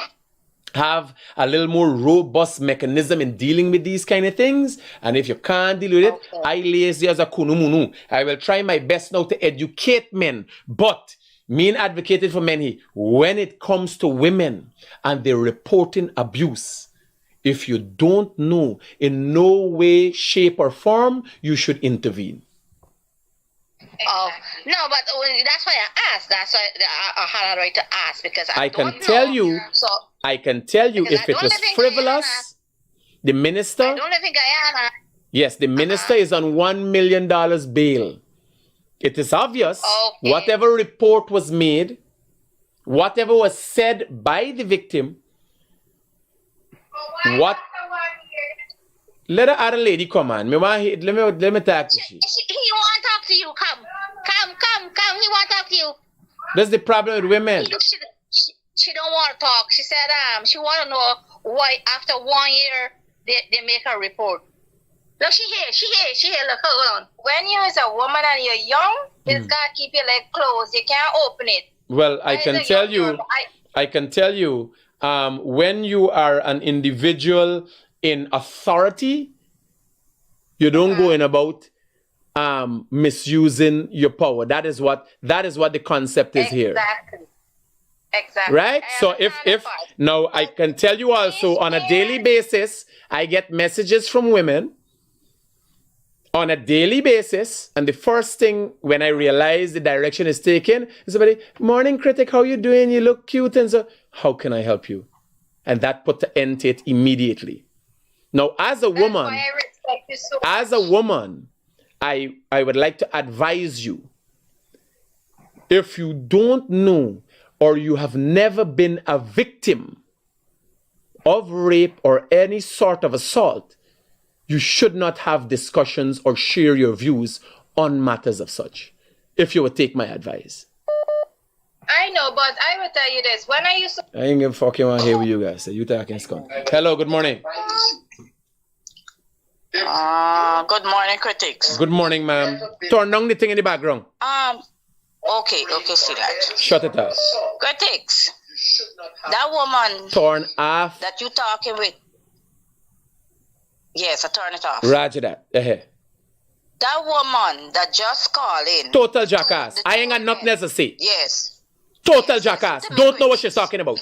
A: have a little more robust mechanism in dealing with these kind of things. And if you can't deal with it, I lazy as a kunumunu. I will try my best now to educate men. But me advocated for men here. When it comes to women and they're reporting abuse, if you don't know in no way, shape, or form, you should intervene.
E: Oh no, but that's why I asked. That's why I had a right to ask because I
A: can
E: don't
A: tell
E: know.
A: you.
E: So
A: I can tell you
E: because
A: if
E: I
A: it
E: don't
A: was
E: live in
A: frivolous, the minister.
E: I don't live in Guyana.
A: Yes, the minister is on $1 million bail. It is obvious whatever report was made, whatever was said by the victim, what. Let the other lady come on. Let me talk to you.
E: He want to talk to you. Come. He want to talk to you.
A: That's the problem with women.
E: She don't want to talk. She said she want to know why after 1 year they make a report. Look, she here. Look, hold on.
I: When you is a woman and you're young, it's gotta keep your leg closed. You can't open it.
A: Well, I can tell you, when you are an individual in authority, you don't go in about misusing your power. That is what the concept is here.
I: Exactly.
A: Right? So if now I can tell you also on a daily basis, I get messages from women on a daily basis, and the first thing when I realize the direction is taken is somebody, morning critic, how you doing? You look cute, and so how can I help you? And that put the end to it immediately. Now, as a woman, I would like to advise you, if you don't know or you have never been a victim of rape or any sort of assault, you should not have discussions or share your views on matters of such, if you would take my advice.
I: I know, but I will tell you this. When I used to...
A: I ain't gonna fucking want to hear with you guys. So you talking skunk. Hello, good morning.
F: Good morning, critics.
A: Good morning, ma'am. Turn down the thing in the background.
F: Okay, see that.
A: Shut it up.
F: Critics, that woman
A: Turn off.
F: that you talking with. Yes, I turn it off.
A: Roger that.
F: That woman that just called in.
A: Total jackass. I ain't got nothing else to say.
F: Yes.
A: Total jackass. Don't know what she's talking about.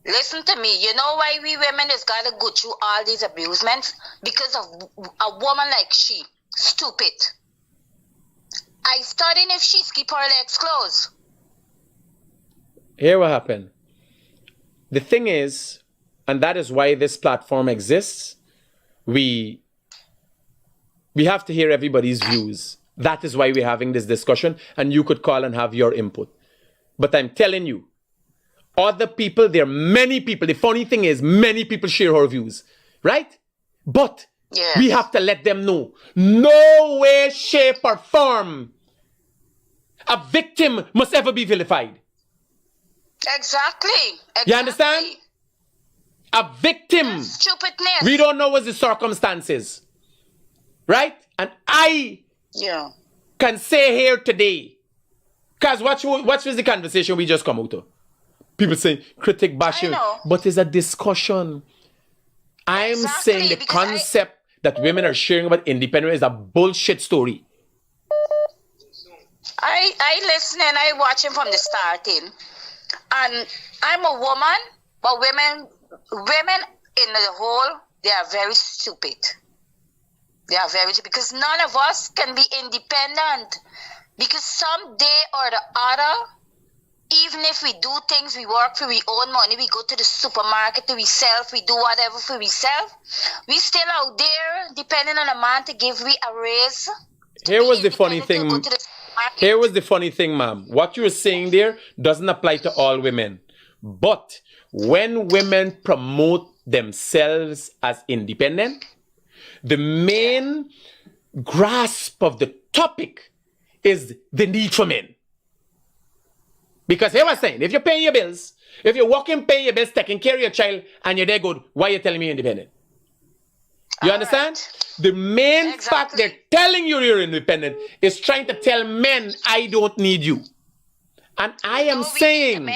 F: Listen to me. You know why we women is gotta go through all these abusements? Because of a woman like she. Stupid. I studying if she's keep her legs closed.
A: Here what happened. The thing is, and that is why this platform exists, we have to hear everybody's views. That is why we're having this discussion, and you could call and have your input. But I'm telling you, other people, there are many people. The funny thing is, many people share her views, right? But we have to let them know, no way, shape, or form a victim must ever be vilified.
F: Exactly.
A: You understand? A victim.
F: Stupidness.
A: We don't know what's the circumstances. Right? And I can say here today, because what was the conversation we just come out of? People saying critic bashing, but it's a discussion. I'm saying the concept that women are sharing about independence is a bullshit story.
F: I listen and I watch him from the starting. And I'm a woman, but women in the whole, they are very stupid. They are very stupid because none of us can be independent. Because someday or the other, even if we do things, we work for our own money, we go to the supermarket, we sell, we do whatever for ourselves, we still out there depending on a man to give we a raise.
A: Here was the funny thing. Here was the funny thing, ma'am. What you're saying there doesn't apply to all women. But when women promote themselves as independent, the main grasp of the topic is the need for men. Because here was saying, if you're paying your bills, if you're working, paying your bills, taking care of your child, and you're there good, why are you telling me you're independent? You understand? Right. The main fact they're telling you you're independent is trying to tell men, I don't need you. And I am saying,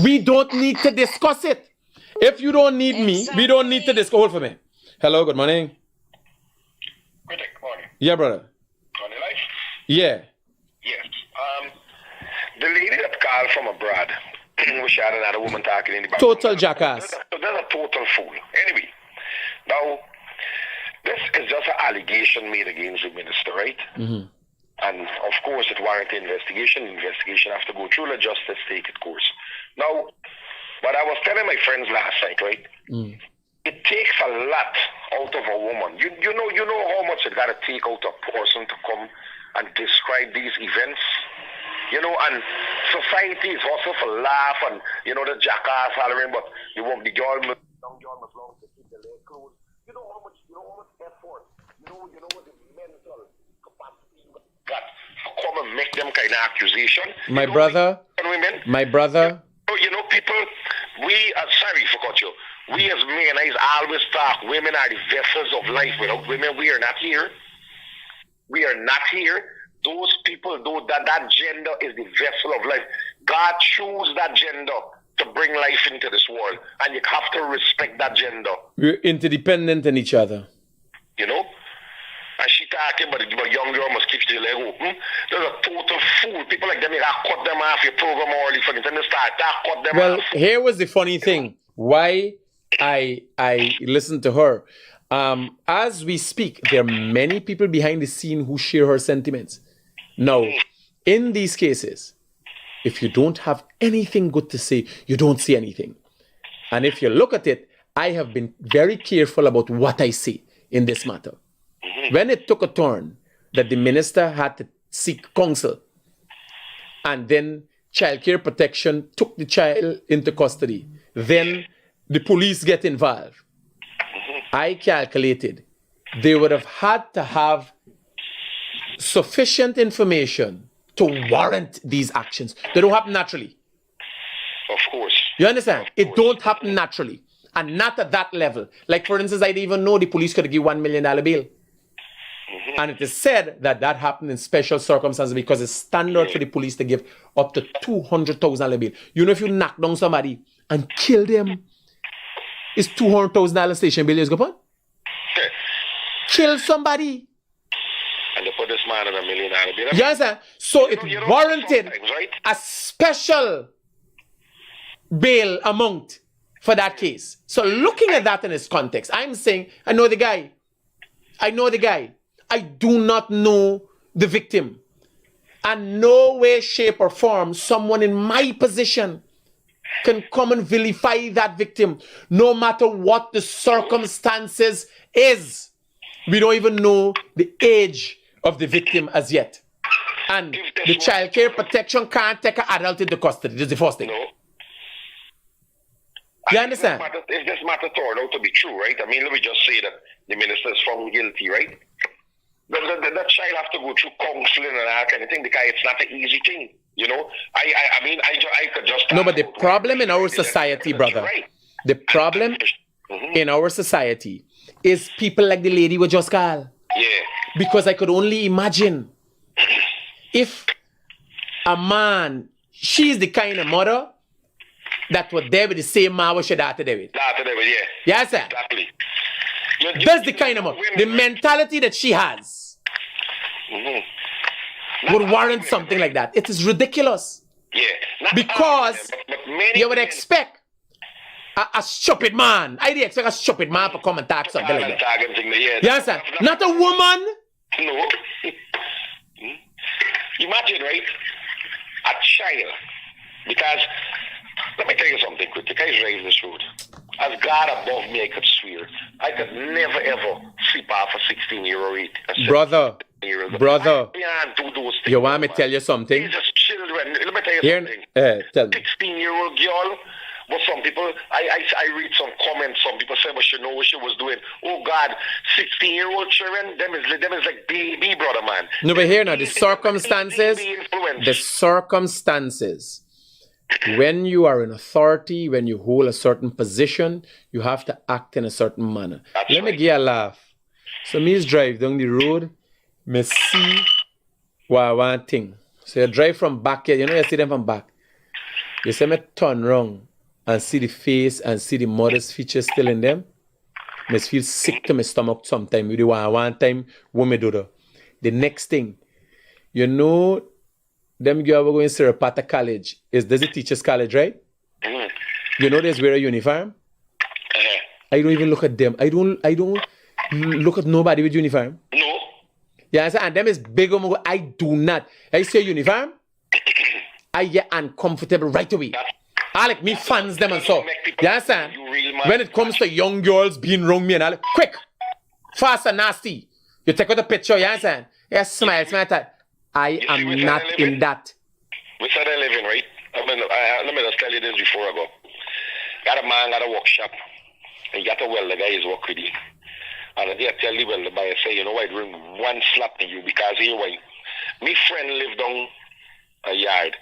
A: we don't need to discuss it. If you don't need me, we don't need to discuss. Hold for me. Hello, good morning.
J: Critic, morning.
A: Yeah, brother.
J: On the life?
A: Yeah.
J: Yes. The lady that called from abroad, we had another woman talking in the back.
A: Total jackass.
J: That's a total fool. Anyway, now, this is just an allegation made against the minister, right?
A: Mm-hmm.
J: And of course, it warrants investigation. Investigation has to go through. Let justice take its course. Now, what I was telling my friends last night, right?
A: Mm.
J: It takes a lot out of a woman. You know how much it got to take out a person to come and describe these events. You know, and society is also for laugh and, you know, the jackass hollering, but you won't be young girl must long to keep the leg closed. You know how much effort, you know what the mental capacity you got to come and make them kind of accusation.
A: My brother,
J: you know, people, sorry for cut you. We as men, I always talk, women are the vessels of life. Without women, we are not here. We are not here. Those people, that gender is the vessel of life. God chose that gender to bring life into this world. And you have to respect that gender.
A: We're interdependent in each other.
J: You know? And she talking about the young girl must keep the leg open. There's a total fool. People like them, you gotta cut them off your program early for them to start. Cut them off.
A: Well, here was the funny thing. Why I listened to her. As we speak, there are many people behind the scene who share her sentiments. Now, in these cases, if you don't have anything good to say, you don't say anything. And if you look at it, I have been very careful about what I say in this matter. When it took a turn that the minister had to seek counsel, and then Child Care Protection took the child into custody, then the police get involved, I calculated they would have had to have sufficient information to warrant these actions. They don't happen naturally.
J: Of course.
A: You understand? It don't happen naturally. And not at that level. Like, for instance, I didn't even know the police could give $1 million bail.
J: Mm-hmm.
A: And it is said that that happened in special circumstances because it's standard for the police to give up to $200,000 bail. You know, if you knock down somebody and kill them, it's $200,000 station bail. Kill somebody.
J: And they put this man in $1 million bail.
A: You understand? So it warranted
J: right?
A: a special bail amount for that case. So looking at that in its context, I'm saying, I know the guy. I do not know the victim. And no way, shape, or form, someone in my position can come and vilify that victim, no matter what the circumstances is. We don't even know the age of the victim as yet. And the Child Care Protection can't take an adult into custody. This is the first thing.
J: No.
A: You understand?
J: If this matter turned out to be true, right? I mean, let me just say that the minister is found guilty, right? The child have to go through counseling and that kind of thing because it's not an easy thing, you know? I could just...
A: No, but the problem in our society, brother, the problem in our society is people like the lady we just called.
J: Yeah.
A: Because I could only imagine if a man, she's the kind of mother that would there with the same man with your daughter David.
J: Yeah.
A: Yes, sir.
J: Exactly.
A: That's the kind of mother. The mentality that she has would warrant something like that. It is ridiculous.
J: Yeah.
A: Because you would expect a stupid man. I did expect a stupid man to come and talk something like that. Yes, sir. Not a woman.
J: No. Imagine, right? A child. Because, let me tell you something, Critic. I drive this road. As God above me, I could swear. I could never, ever sleep off a 16-year-old.
A: Brother, Brother,
J: I can't do those things.
A: you want me to tell you something?
J: These just children. Let me tell you
A: Here,
J: something.
A: tell me.
J: 16-year-old girl. But some people, I read some comments. Some people say, "But she know what she was doing." Oh God, 16-year-old children, them is like baby, brother, man.
A: No, but here now, the circumstances, when you are in authority, when you hold a certain position, you have to act in a certain manner. Let me give you a laugh. So me is drive down the road, me see one thing. So you drive from back here, you know you see them from back. You see me turn wrong and see the face and see the mother's features still in them. Me feel sick to my stomach sometimes. You do one time, what me do that. The next thing, you know, them girls were going to Serapata College. There's a teacher's college, right?
J: Mm.
A: You know they wear a uniform? I don't even look at them. I don't look at nobody with uniform.
J: No.
A: Yeah, and them is big. I do not. I see a uniform, I get uncomfortable right away. I like me fans them and so. You understand? When it comes to young girls being wrong me and all, quick, fast and nasty. You take out a picture, you understand? Yes, smile. I am not in that.
J: We started living, right? Let me just tell you this before I go. Got a man got a workshop. And you got to weld the guy is work with you. And they tell the welder by say, you know what, bring one slap in you because here why. My friend lived down a yard.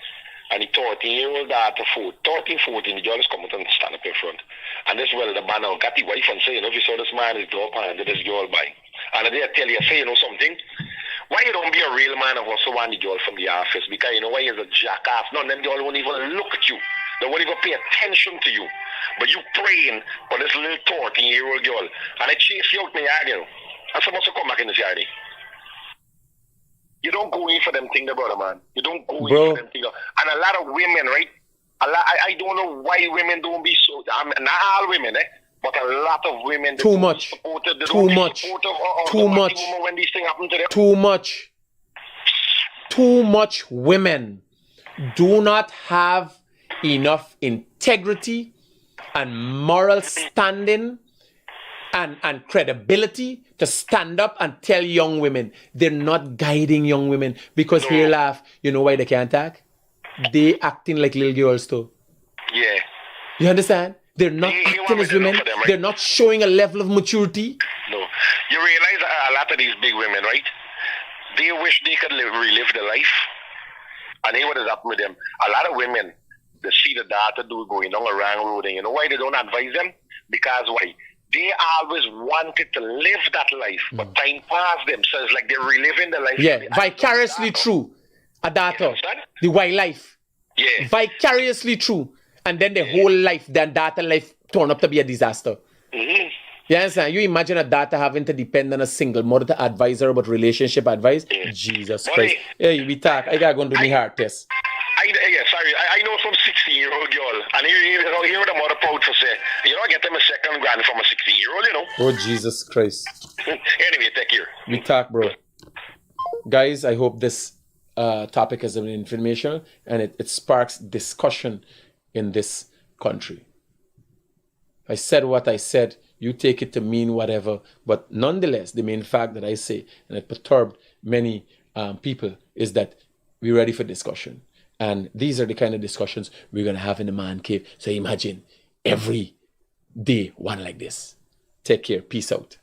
J: And the 13-year-old daughter, 13, 14, the girl is coming and stand up in front. And this welder man now got the wife and say, you know, if you saw this man is dope and this girl by. And they tell you, say, you know something? Why you don't be a real man and also want the girl from the office? Because you know why he's a jackass. None of them girls won't even look at you. They won't even pay attention to you. But you praying for this little 13-year-old girl. And they chase you out in the yard, you know. And someone come back in this yard. You don't go in for them things, brother, man. You don't go in for them things. And a lot of women, right? I don't know why women don't be so... not all women, but a lot of women...
A: Too much. Too much. Too much.
J: When these things happen to them.
A: Too much. Too much women do not have enough integrity and moral standing and credibility to stand up and tell young women. They're not guiding young women because here laugh. You know why they can't act? They acting like little girls too.
J: Yeah.
A: You understand? They're not acting as women. Them, right? They're not showing a level of maturity.
J: No. You realize a lot of these big women, right? They wish they could relive their life. And they what has happened with them. A lot of women, they see the daughter going on a wrong road. And you know why they don't advise them? Because why? They always wanted to live that life, but time passed them. So it's like they're reliving the life.
A: Yeah, vicariously true. A daughter, the wildlife.
J: Yeah.
A: Vicariously true. And then the whole life, their daughter life turned up to be a disaster.
J: Mm-hmm.
A: You understand? You imagine a daughter having to depend on a single mother to advise her about relationship advice? Yeah. Jesus Christ. Hey, we talk. I gotta go and do my heart test.
J: I know some 16-year-old girl, and here the mother proud to say, you know, get them a second grand from a 16-year-old, you know.
A: Oh, Jesus Christ.
J: Anyway, take care.
A: We talk, bro. Guys, I hope this topic has been informational and it sparks discussion in this country. I said what I said. You take it to mean whatever. But nonetheless, the main fact that I say, and it perturbed many people, is that we're ready for discussion. And these are the kind of discussions we're going to have in the man cave. So imagine every day one like this. Take care. Peace out.